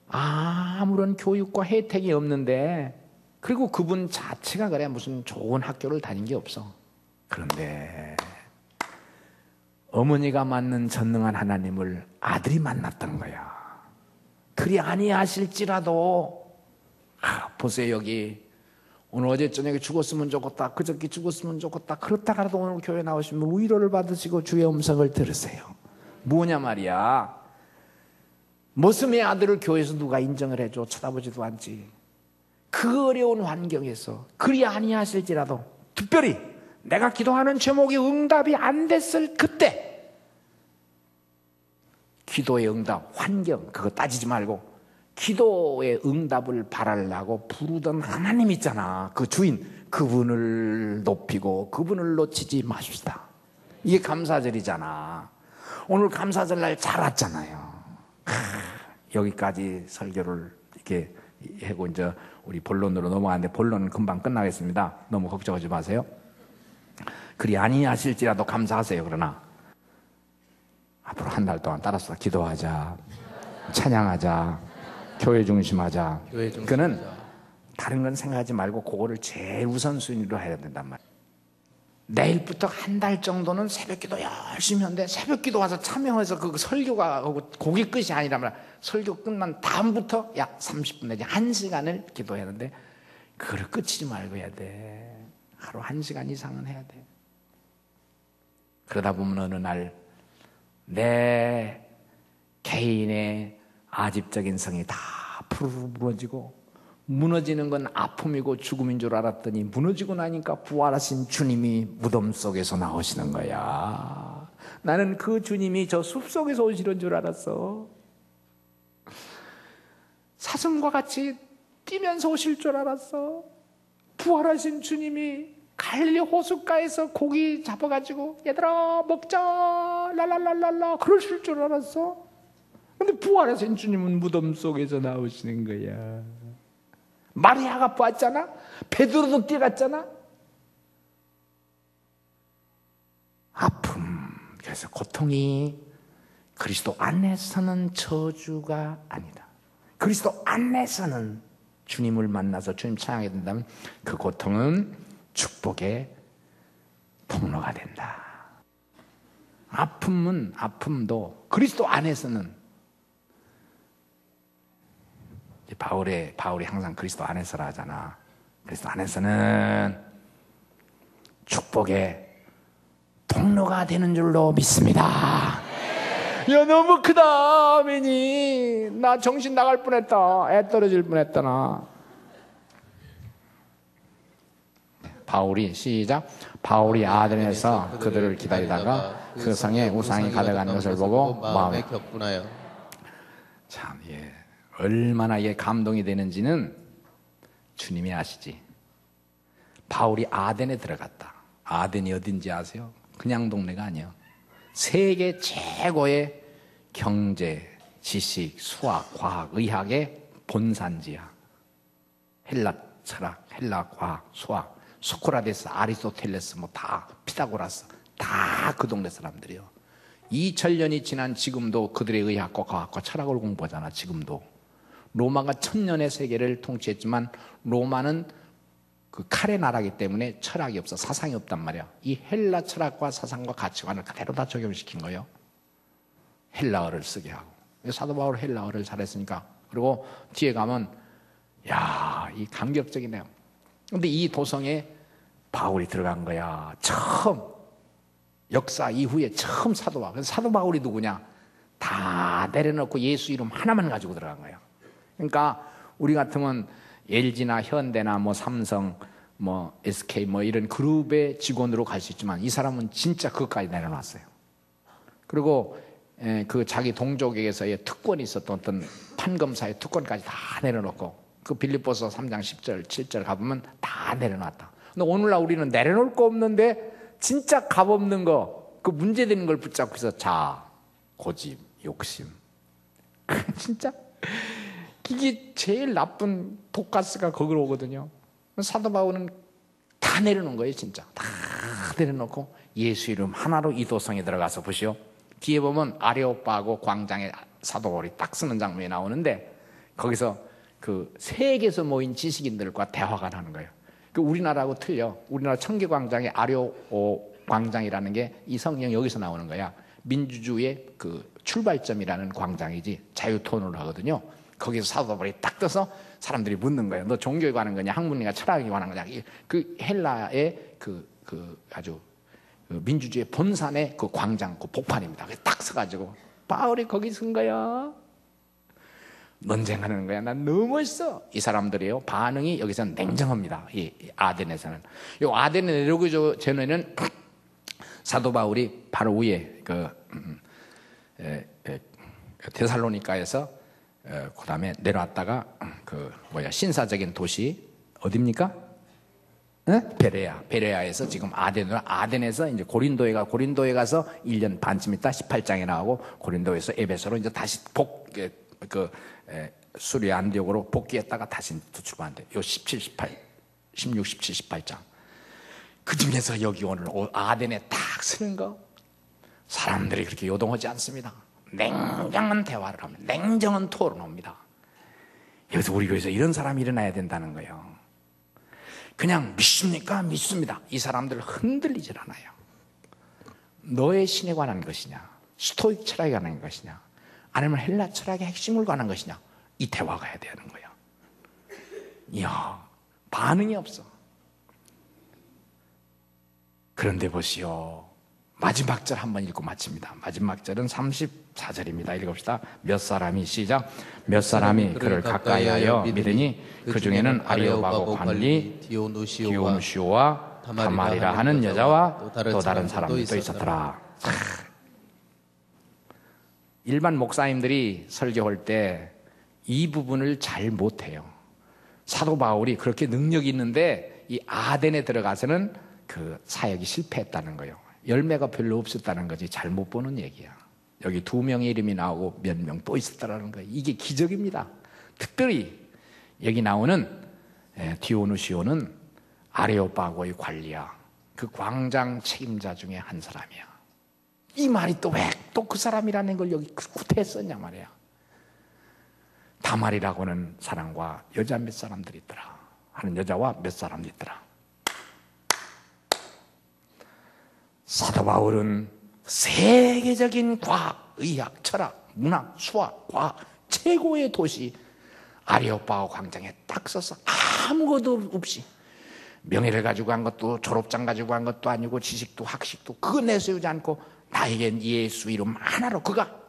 아무런 교육과 혜택이 없는데, 그리고 그분 자체가 그래 무슨 좋은 학교를 다닌 게 없어. 그런데 어머니가 만난 전능한 하나님을 아들이 만났던 거야. 그리 아니하실지라도, 보세요. 여기 오늘 어제 저녁에 죽었으면 좋겠다, 그저께 죽었으면 좋겠다, 그렇다가라도 오늘 교회 나오시면 위로를 받으시고 주의 음성을 들으세요. 뭐냐 말이야. 머슴의 아들을 교회에서 누가 인정을 해줘? 쳐다보지도 않지. 그 어려운 환경에서 그리 아니하실지라도, 특별히 내가 기도하는 제목이 응답이 안 됐을 그때, 기도의 응답, 환경 그거 따지지 말고 기도의 응답을 바라려고 부르던 하나님 있잖아. 그 주인, 그분을 높이고 그분을 놓치지 마십시다. 이게 감사절이잖아. 오늘 감사절날 잘 왔잖아요. 여기까지 설교를 이렇게 하고 이제 우리 본론으로 넘어가는데, 본론은 금방 끝나겠습니다. 너무 걱정하지 마세요. 그리 아니하실지라도 감사하세요. 그러나 앞으로 한 달 동안 따라서 기도하자, 찬양하자, 교회 중심하자. 그는 다른 건 생각하지 말고 그거를 제일 우선순위로 해야 된단 말이에요. 내일부터 한 달 정도는 새벽기도 열심히 하는데 새벽기도 와서 참여해서 그 설교가 거기 끝이 아니라 말이야. 설교 끝난 다음부터 약 30분 내지 1시간을 기도해야 하는데 그걸 끝이지 말고 해야 돼. 하루 1시간 이상은 해야 돼. 그러다 보면 어느 날 내 개인의 아집적인 성이 다 푸르르 무너지고, 무너지는 건 아픔이고 죽음인 줄 알았더니 무너지고 나니까 부활하신 주님이 무덤 속에서 나오시는 거야. 나는 그 주님이 저 숲속에서 오시는 줄 알았어. 사슴과 같이 뛰면서 오실 줄 알았어. 부활하신 주님이 갈릴리 호숫가에서 고기 잡아가지고 얘들아 먹자 랄랄랄랄라 그러실 줄 알았어. 근데 부활하신 주님은 무덤 속에서 나오시는 거야. 마리아가 보았잖아. 베드로도 뛰어갔잖아. 아픔, 그래서 고통이 그리스도 안에서는 저주가 아니다. 그리스도 안에서는 주님을 만나서 주님 찬양하게 된다면 그 고통은 축복의 통로가 된다. 아픔도 그리스도 안에서는, 바울이 항상 그리스도 안에서라 하잖아. 그리스도 안에서는 축복의 통로가 되는 줄로 믿습니다. 야, 너무 크다, 아멘이. 나 정신 나갈 뻔했다. 애 떨어질 뻔했다, 나. 바울이, 시작. 바울이 아덴에서 그들을 기다리다가 그 성에 우상이 가득한 것을 보고 마음에 격분하여. 참, 예. 얼마나 이게 감동이 되는지는 주님이 아시지. 바울이 아덴에 들어갔다. 아덴이 어딘지 아세요? 그냥 동네가 아니에요. 세계 최고의 경제, 지식, 수학, 과학, 의학의 본산지야. 헬라 철학, 헬라 과학, 수학, 소크라테스, 아리스토텔레스, 뭐 다 피타고라스, 다 그 동네 사람들이요. 2000년이 지난 지금도 그들의 의학과 과학과 철학을 공부하잖아. 지금도 로마가 1000년의 세계를 통치했지만 로마는 그 칼의 나라기 때문에 철학이 없어, 사상이 없단 말이야. 이 헬라 철학과 사상과 가치관을 그대로 다 적용시킨 거예요. 헬라어를 쓰게 하고. 사도 바울 헬라어를 잘했으니까. 그리고 뒤에 가면 야, 이 감격적이네요. 근데 이 도성에 바울이 들어간 거야. 처음, 역사 이후에 처음 사도 바울. 그래서 사도 바울이 누구냐? 다 내려놓고 예수 이름 하나만 가지고 들어간 거예요. 그러니까 우리 같으면 LG나 현대나 뭐 삼성, 뭐 SK 뭐 이런 그룹의 직원으로 갈 수 있지만 이 사람은 진짜 그것까지 내려놨어요. 그리고 그 자기 동족에게서의 특권이 있었던 어떤 판검사의 특권까지 다 내려놓고, 그 빌립보서 3장 10절 7절 가보면 다 내려놨다. 근데 오늘날 우리는 내려놓을 거 없는데 진짜 값없는 거, 그 문제되는 걸 붙잡고 있어. 자아, 고집, 욕심. 진짜 이게 제일 나쁜 독가스가 거기로 오거든요. 사도 바울은 다 내려놓은 거예요. 진짜 다 내려놓고 예수 이름 하나로 이 도성에 들어가서 보시오. 뒤에 보면 아레오빠하고 광장에 사도 바울이 딱 쓰는 장면이 나오는데, 거기서 그 세계에서 모인 지식인들과 대화가 나는 거예요. 그 우리나라하고 틀려. 우리나라 청계광장의 아레오 광장이라는 게 이 성경 여기서 나오는 거야. 민주주의의 그 출발점이라는 광장이지, 자유토론을 하거든요. 거기서 사도 바울이 딱 떠서 사람들이 묻는 거예요. 너 종교에 관한 거냐, 학문이냐, 철학에 관한 거냐. 그 헬라의 그 아주 그 민주주의 본산의 그 광장, 그 복판입니다. 딱 서가지고 바울이 거기 쓴 거야. 논쟁하는 거야. 난 너무 멋있어. 이 사람들이요, 반응이 여기서는 냉정합니다. 이 아덴에서는. 요 아덴에 내려오기 전에는 사도 바울이 바로 위에 데살로니가에서 그 다음에 내려왔다가 신사적인 도시 어딥니까? 베레아에서 지금 아덴에서 이제 고린도에 가서 1년 반쯤 있다 18장에 나오고, 고린도에서 에베소로 이제 다시 수리 안디옥으로 복귀했다가 다시 출발한대. 요 17, 18, 16, 17, 18장. 그 중에서 여기 오늘 아덴에 딱 쓰는 거, 사람들이 그렇게 요동하지 않습니다. 냉정한 대화를 합니다. 냉정한 토론을 합니다. 여기서 우리 교회에서 이런 사람이 일어나야 된다는 거예요. 그냥 믿습니까? 믿습니다. 이 사람들 흔들리질 않아요. 너의 신에 관한 것이냐, 스토익 철학에 관한 것이냐, 아니면 헬라 철학의 핵심을 관한 것이냐, 이 대화가 해야 되는 거야. 이야, 반응이 없어. 그런데 보시오, 마지막 절 한번 읽고 마칩니다. 마지막 절은 34절입니다. 읽읍시다. 몇 사람이, 시작. 몇 사람이 그를 가까이하여 믿으니 그 중에는 아리오바고 관리 디오누시오와 다말이라 하는 여자와 또 다른 사람들도 있었더라. 일반 목사님들이 설교할 때 이 부분을 잘 못해요. 사도 바울이 그렇게 능력이 있는데 이 아덴에 들어가서는 그 사역이 실패했다는 거예요. 열매가 별로 없었다는 거지 잘 못 보는 얘기야. 여기 2명의 이름이 나오고 몇 명 또 있었다는 거예요. 이게 기적입니다. 특별히 여기 나오는 디오누시오는 아레오파고의 관리야. 그 광장 책임자 중에 한 사람이야. 이 말이 또 왜 또 그 사람이라는 걸 여기 구태에 썼냐 말이야. 다말이라고 하는 사람과 여자 몇 사람들이 있더라. 하는 여자와 몇 사람들이 있더라. 사도 바울은 세계적인 과학, 의학, 철학, 문학, 수학, 과학 최고의 도시 아레오파고 광장에 딱 서서 아무것도 없이 명예를 가지고 한 것도 졸업장 가지고 한 것도 아니고 지식도 학식도 그거 내세우지 않고 나에겐 예수 이름 하나로 그가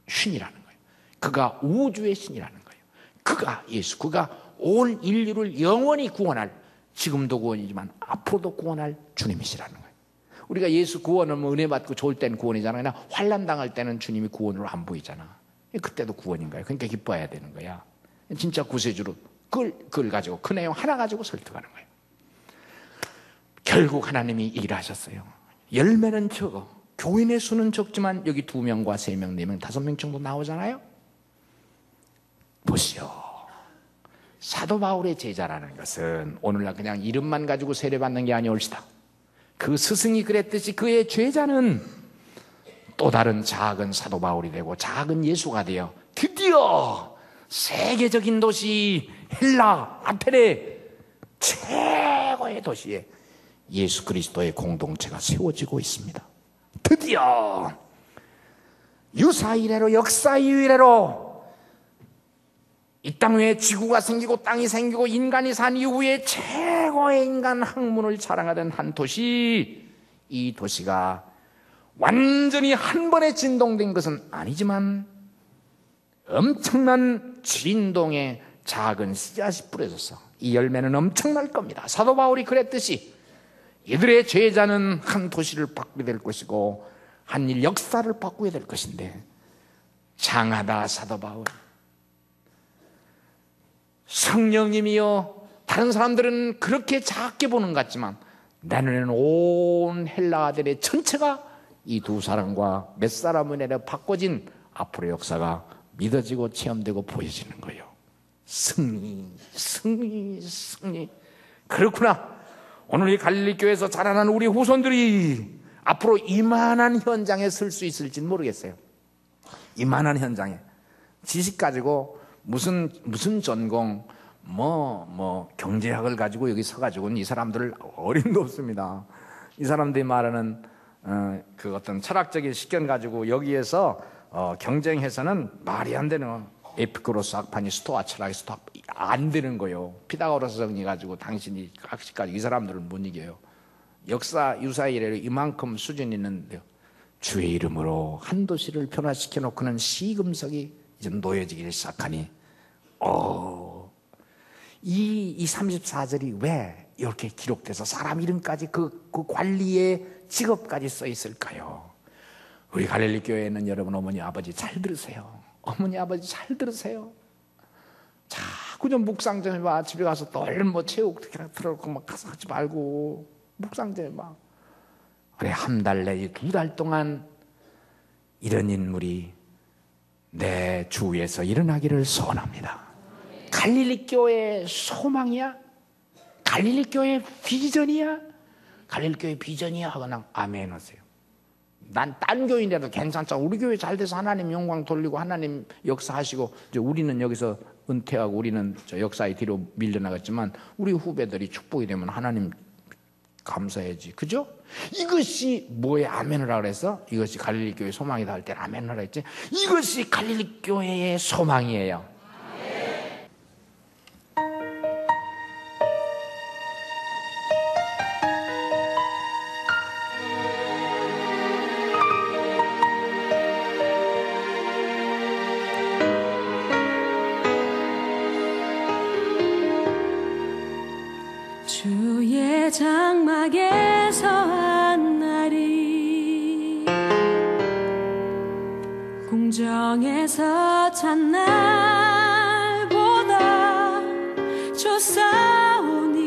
신이라는 거예요. 그가 우주의 신이라는 거예요. 그가 예수, 그가 온 인류를 영원히 구원할, 지금도 구원이지만 앞으로도 구원할 주님이시라는 거예요. 우리가 예수 구원을 은혜 받고 좋을 때는 구원이잖아요. 그러나 환난 당할 때는 주님이 구원으로 안 보이잖아. 그때도 구원인 거예요. 그러니까 기뻐해야 되는 거야. 진짜 구세주로 그걸 가지고 그 내용 하나 가지고 설득하는 거예요. 결국 하나님이 일하셨어요. 열매는 적어. 교인의 수는 적지만 여기 2명과 3명, 4명, 5명 정도 나오잖아요. 보시오. 사도 바울의 제자라는 것은 오늘날 그냥 이름만 가지고 세례받는 게 아니올시다. 그 스승이 그랬듯이 그의 제자는 또 다른 작은 사도 바울이 되고 작은 예수가 되어 드디어 세계적인 도시 헬라 아테네 최고의 도시에 예수 그리스도의 공동체가 세워지고 있습니다. 드디어 유사 이래로 역사 이래로 이 땅 위에 지구가 생기고 땅이 생기고 인간이 산 이후에 최고의 인간 학문을 자랑하던 한 도시, 이 도시가 완전히 한 번에 진동된 것은 아니지만 엄청난 진동의 작은 씨앗이 뿌려졌어. 이 열매는 엄청날 겁니다. 사도 바울이 그랬듯이 이들의 제자는 한 도시를 바꾸게 될 것이고 한 일 역사를 바꾸게 될 것인데, 장하다 사도 바울. 성령님이여, 다른 사람들은 그렇게 작게 보는 것 같지만 내 눈에는 온 헬라 아들의 전체가 이 2사람과 몇 사람의 은혜로 바꿔진 앞으로의 역사가 믿어지고 체험되고 보여지는 거예요. 승리, 승리, 승리. 그렇구나. 오늘 이 갈릴리 교회에서 자라난 우리 후손들이 앞으로 이만한 현장에 설 수 있을지는 모르겠어요. 이만한 현장에 지식 가지고 무슨 전공 경제학을 가지고 여기 서가지고는 이 사람들 어림도 없습니다. 이 사람들이 말하는 그 어떤 철학적인 식견 가지고 여기에서 경쟁해서는 말이 안 되는 에피쿠로스 학파니 스토아 철학이 안 되는 거예요. 피타고라스 정리 가지고 당신이 학식 가지고 이 사람들은 못 이겨요. 역사 유사 이래로 이만큼 수준이 있는데요. 주의 이름으로 한 도시를 변화시켜 놓고는 시금석이 이제 놓여지기 시작하니 이 34절이 왜 이렇게 기록돼서 사람 이름까지 그 관리의 직업까지 써 있을까요? 우리 갈릴리 교회에 있는 여러분 어머니 아버지 잘 들으세요. 어머니 아버지 잘 들으세요. 자꾸 좀 묵상 좀 해봐. 집에 가서 또 체육 들어놓고 막 가서 하지 말고 묵상 좀 해봐. 그래, 한 달 내지 2달 동안 이런 인물이 내 주위에서 일어나기를 소원합니다. 갈릴리 교회의 소망이야? 갈릴리 교회의 비전이야? 갈릴리 교회의 비전이야? 하거나 아멘 하세요. 난 딴 교인이라도 괜찮잖아. 우리 교회 잘 돼서 하나님 영광 돌리고 하나님 역사하시고, 이제 우리는 여기서 은퇴하고 우리는 저 역사의 뒤로 밀려나갔지만 우리 후배들이 축복이 되면 하나님 감사해야지. 그죠? 이것이 뭐에 아멘을 하라 그랬어? 이것이 갈릴리 교회 소망이다 할 때 아멘을 하라 했지. 이것이 갈릴리 교회의 소망이에요. 주의 장막에서 한 날이 궁정에서 찬 날보다 좋사오니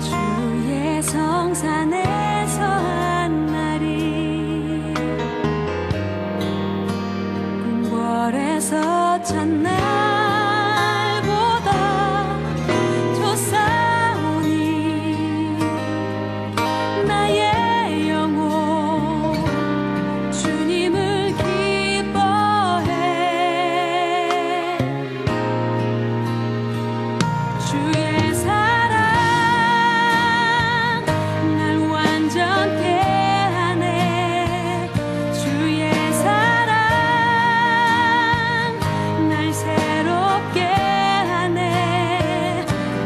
주의 성산에서 한 날이 궁궐에서 찬 날보다 좋사오니 나의 영혼 주님을 기뻐해. 주의 사랑 날 완전케 하네. 주의 사랑 날 새롭게 하네.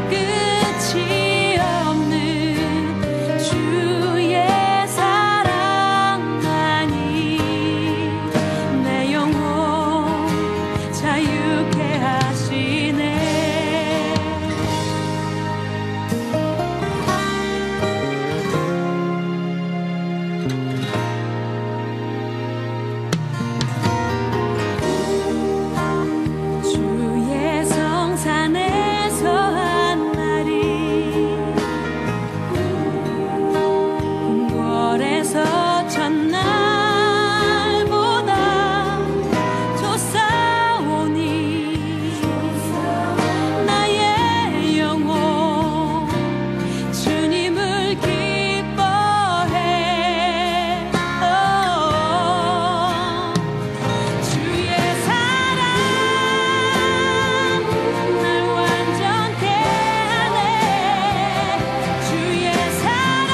끝이 없는 주의 사랑만이 내 영혼 자유케 하시네. 주의 성산에서 한 날이 궁궐에서 첫날보다 좋사오니 나의 영혼 주님을 기뻐해. 주의 사랑 날 완전케 하네. 주의 사랑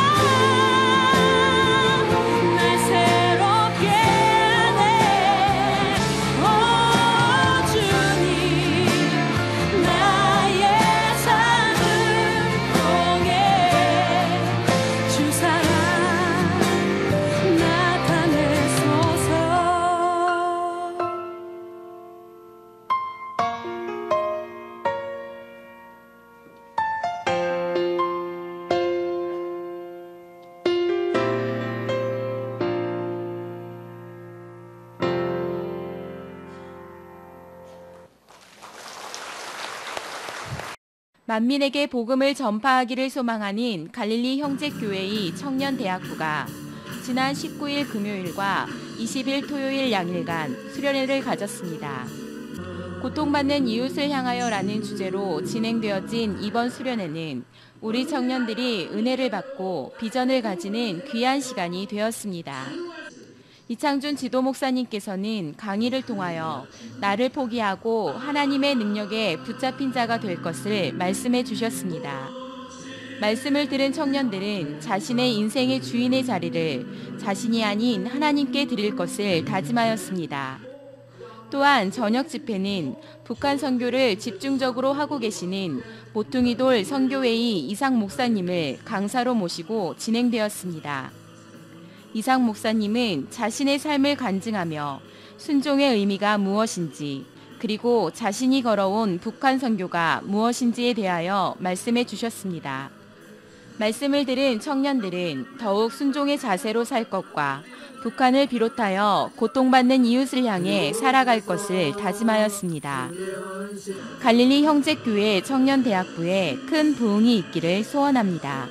날 새롭게 하네. 오 주님 나의 삶을 통해 주 사랑 나타내소서. 만민에게 복음을 전파하기를 소망하는 갈릴리 형제교회의 청년대학부가 지난 19일 금요일과 20일 토요일 양일간 수련회를 가졌습니다. 고통받는 이웃을 향하여라는 주제로 진행되어진 이번 수련회는 우리 청년들이 은혜를 받고 비전을 가지는 귀한 시간이 되었습니다. 이창준 지도 목사님께서는 강의를 통하여 나를 포기하고 하나님의 능력에 붙잡힌 자가 될 것을 말씀해 주셨습니다. 말씀을 들은 청년들은 자신의 인생의 주인의 자리를 자신이 아닌 하나님께 드릴 것을 다짐하였습니다. 또한 저녁 집회는 북한 선교를 집중적으로 하고 계시는 모퉁이돌 선교회의 이상 목사님을 강사로 모시고 진행되었습니다. 이상 목사님은 자신의 삶을 간증하며 순종의 의미가 무엇인지, 그리고 자신이 걸어온 북한 선교가 무엇인지에 대하여 말씀해 주셨습니다. 말씀을 들은 청년들은 더욱 순종의 자세로 살 것과 북한을 비롯하여 고통받는 이웃을 향해 살아갈 것을 다짐하였습니다. 갈릴리 형제교회 청년대학부에 큰 부흥이 있기를 소원합니다.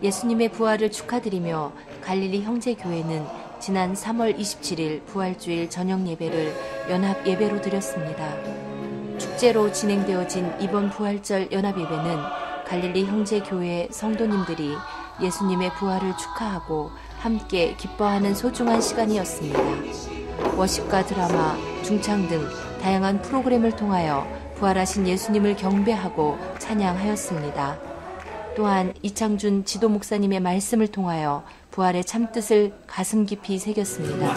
예수님의 부활을 축하드리며 갈릴리 형제교회는 지난 3월 27일 부활주일 저녁 예배를 연합 예배로 드렸습니다. 축제로 진행되어진 이번 부활절 연합 예배는 갈릴리 형제교회 성도님들이 예수님의 부활을 축하하고 함께 기뻐하는 소중한 시간이었습니다. 워십과 드라마, 중창 등 다양한 프로그램을 통하여 부활하신 예수님을 경배하고 찬양하였습니다. 또한 이창준 지도 목사님의 말씀을 통하여 부활의 참뜻을 가슴 깊이 새겼습니다.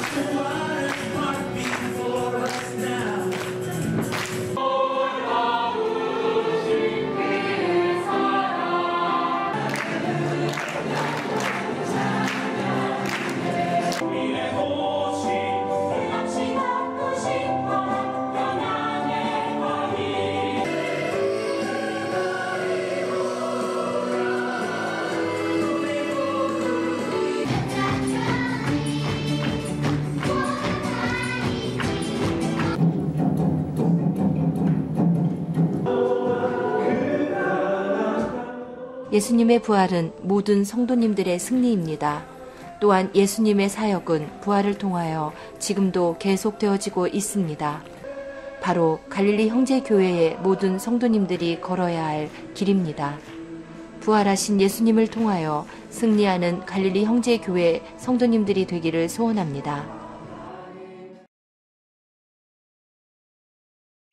예수님의 부활은 모든 성도님들의 승리입니다. 또한 예수님의 사역은 부활을 통하여 지금도 계속되어지고 있습니다. 바로 갈릴리 형제교회의 모든 성도님들이 걸어야 할 길입니다. 부활하신 예수님을 통하여 승리하는 갈릴리 형제교회 성도님들이 되기를 소원합니다.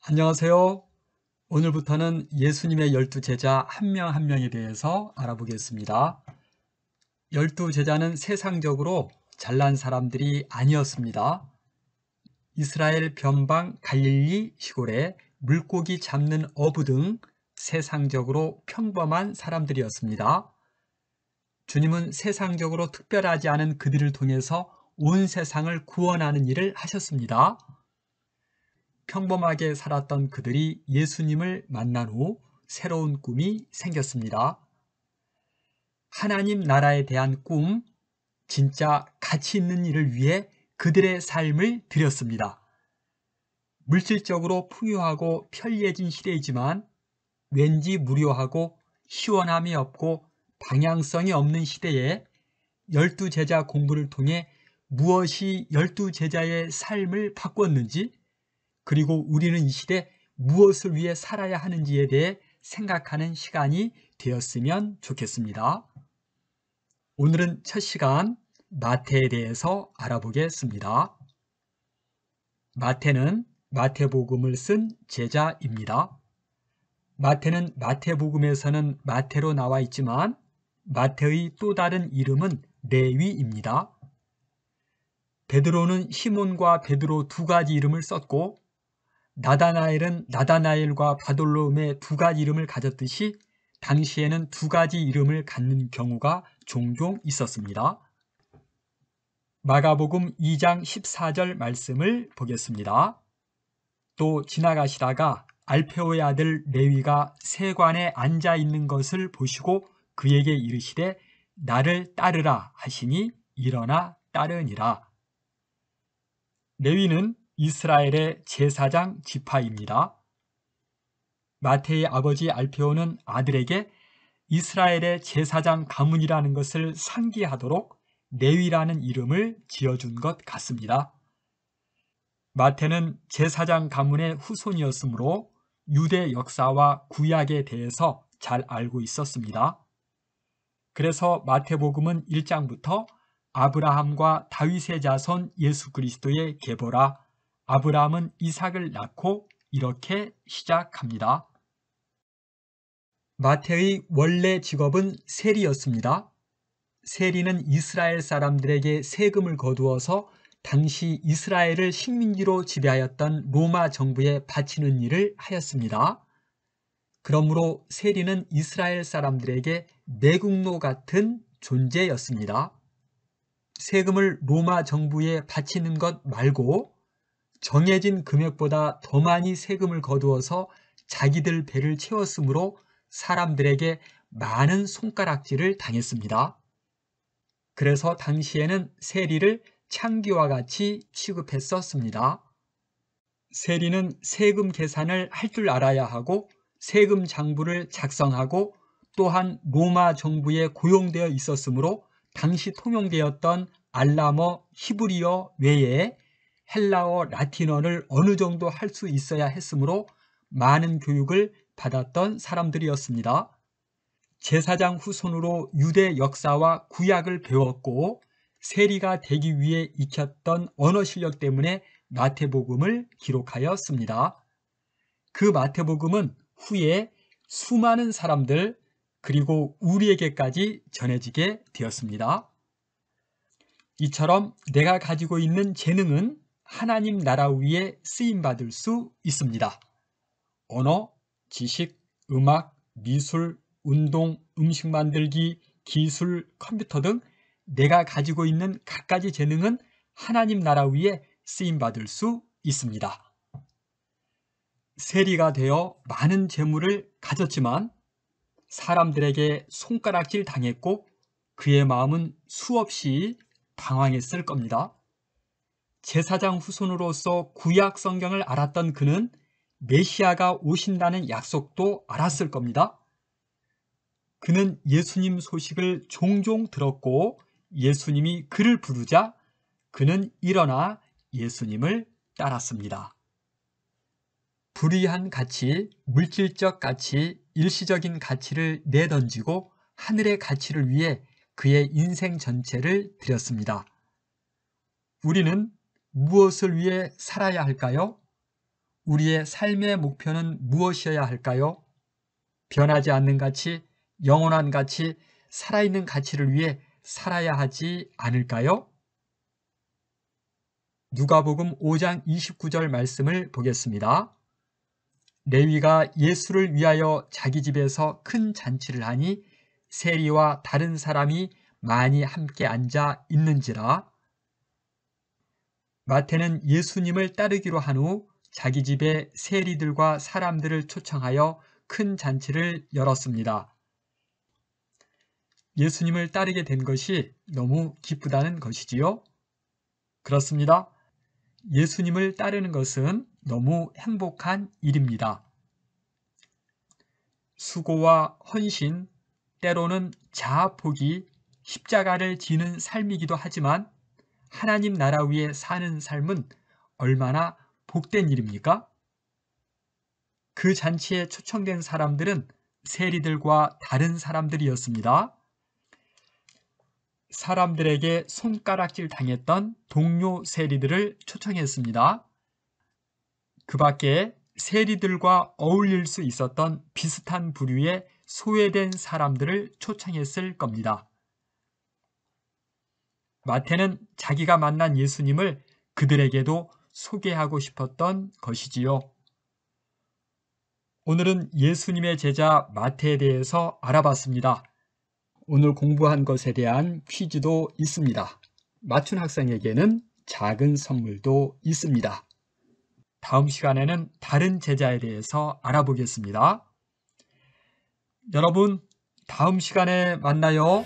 안녕하세요. 오늘부터는 예수님의 12제자 한 명 한 명에 대해서 알아보겠습니다. 12제자는 세상적으로 잘난 사람들이 아니었습니다. 이스라엘 변방 갈릴리 시골에 물고기 잡는 어부 등 세상적으로 평범한 사람들이었습니다. 주님은 세상적으로 특별하지 않은 그들을 통해서 온 세상을 구원하는 일을 하셨습니다. 평범하게 살았던 그들이 예수님을 만난 후 새로운 꿈이 생겼습니다. 하나님 나라에 대한 꿈, 진짜 가치 있는 일을 위해 그들의 삶을 드렸습니다. 물질적으로 풍요하고 편리해진 시대이지만 왠지 무료하고 시원함이 없고 방향성이 없는 시대에 12제자 공부를 통해 무엇이 12제자의 삶을 바꿨는지, 그리고 우리는 이 시대 무엇을 위해 살아야 하는지에 대해 생각하는 시간이 되었으면 좋겠습니다. 오늘은 첫 시간 마태에 대해서 알아보겠습니다. 마태는 마태복음을 쓴 제자입니다. 마태는 마태복음에서는 마태로 나와 있지만 마태의 또 다른 이름은 레위입니다. 베드로는 시몬과 베드로 두 가지 이름을 썼고 나다나엘은 나다나엘과 바돌로움의 두 가지 이름을 가졌듯이 당시에는 두 가지 이름을 갖는 경우가 종종 있었습니다. 마가복음 2장 14절 말씀을 보겠습니다. 또 지나가시다가 알페오의 아들 레위가 세관에 앉아 있는 것을 보시고 그에게 이르시되 나를 따르라 하시니 일어나 따르니라. 레위는 이스라엘의 제사장 지파입니다. 마태의 아버지 알페오는 아들에게 이스라엘의 제사장 가문이라는 것을 상기하도록 레위라는 이름을 지어준 것 같습니다. 마태는 제사장 가문의 후손이었으므로 유대 역사와 구약에 대해서 잘 알고 있었습니다. 그래서 마태복음은 1장부터 아브라함과 다윗의 자손 예수 그리스도의 계보라 아브라함은 이삭을 낳고 이렇게 시작합니다. 마태의 원래 직업은 세리였습니다. 세리는 이스라엘 사람들에게 세금을 거두어서 당시 이스라엘을 식민지로 지배하였던 로마 정부에 바치는 일을 하였습니다. 그러므로 세리는 이스라엘 사람들에게 매국노 같은 존재였습니다. 세금을 로마 정부에 바치는 것 말고 정해진 금액보다 더 많이 세금을 거두어서 자기들 배를 채웠으므로 사람들에게 많은 손가락질을 당했습니다. 그래서 당시에는 세리를 창기와 같이 취급했었습니다. 세리는 세금 계산을 할 줄 알아야 하고 세금 장부를 작성하고 또한 로마 정부에 고용되어 있었으므로 당시 통용되었던 알라머 히브리어 외에 헬라어 라틴어를 어느 정도 할 수 있어야 했으므로 많은 교육을 받았던 사람들이었습니다. 제사장 후손으로 유대 역사와 구약을 배웠고 세리가 되기 위해 익혔던 언어 실력 때문에 마태복음을 기록하였습니다. 그 마태복음은 후에 수많은 사람들 그리고 우리에게까지 전해지게 되었습니다. 이처럼 내가 가지고 있는 재능은 하나님 나라 위에 쓰임받을 수 있습니다. 언어, 지식, 음악, 미술, 운동, 음식 만들기, 기술, 컴퓨터 등 내가 가지고 있는 갖가지 재능은 하나님 나라 위에 쓰임받을 수 있습니다. 세리가 되어 많은 재물을 가졌지만 사람들에게 손가락질 당했고 그의 마음은 수없이 방황했을 겁니다. 제사장 후손으로서 구약 성경을 알았던 그는 메시아가 오신다는 약속도 알았을 겁니다. 그는 예수님 소식을 종종 들었고 예수님이 그를 부르자 그는 일어나 예수님을 따랐습니다. 불의한 가치, 물질적 가치, 일시적인 가치를 내던지고 하늘의 가치를 위해 그의 인생 전체를 드렸습니다. 우리는 무엇을 위해 살아야 할까요? 우리의 삶의 목표는 무엇이어야 할까요? 변하지 않는 가치, 영원한 가치, 살아있는 가치를 위해 살아야 하지 않을까요? 누가복음 5장 29절 말씀을 보겠습니다. 레위가 예수를 위하여 자기 집에서 큰 잔치를 하니 세리와 다른 사람이 많이 함께 앉아 있는지라. 마태는 예수님을 따르기로 한 후 자기 집에 세리들과 사람들을 초청하여 큰 잔치를 열었습니다. 예수님을 따르게 된 것이 너무 기쁘다는 것이지요? 그렇습니다. 예수님을 따르는 것은 너무 행복한 일입니다. 수고와 헌신, 때로는 자아 포기, 십자가를 지는 삶이기도 하지만 하나님 나라 위에 사는 삶은 얼마나 복된 일입니까? 그 잔치에 초청된 사람들은 세리들과 다른 사람들이었습니다. 사람들에게 손가락질 당했던 동료 세리들을 초청했습니다. 그 밖에 세리들과 어울릴 수 있었던 비슷한 부류의 소외된 사람들을 초청했을 겁니다. 마태는 자기가 만난 예수님을 그들에게도 소개하고 싶었던 것이지요. 오늘은 예수님의 제자 마태에 대해서 알아봤습니다. 오늘 공부한 것에 대한 퀴즈도 있습니다. 맞춘 학생에게는 작은 선물도 있습니다. 다음 시간에는 다른 제자에 대해서 알아보겠습니다. 여러분, 다음 시간에 만나요.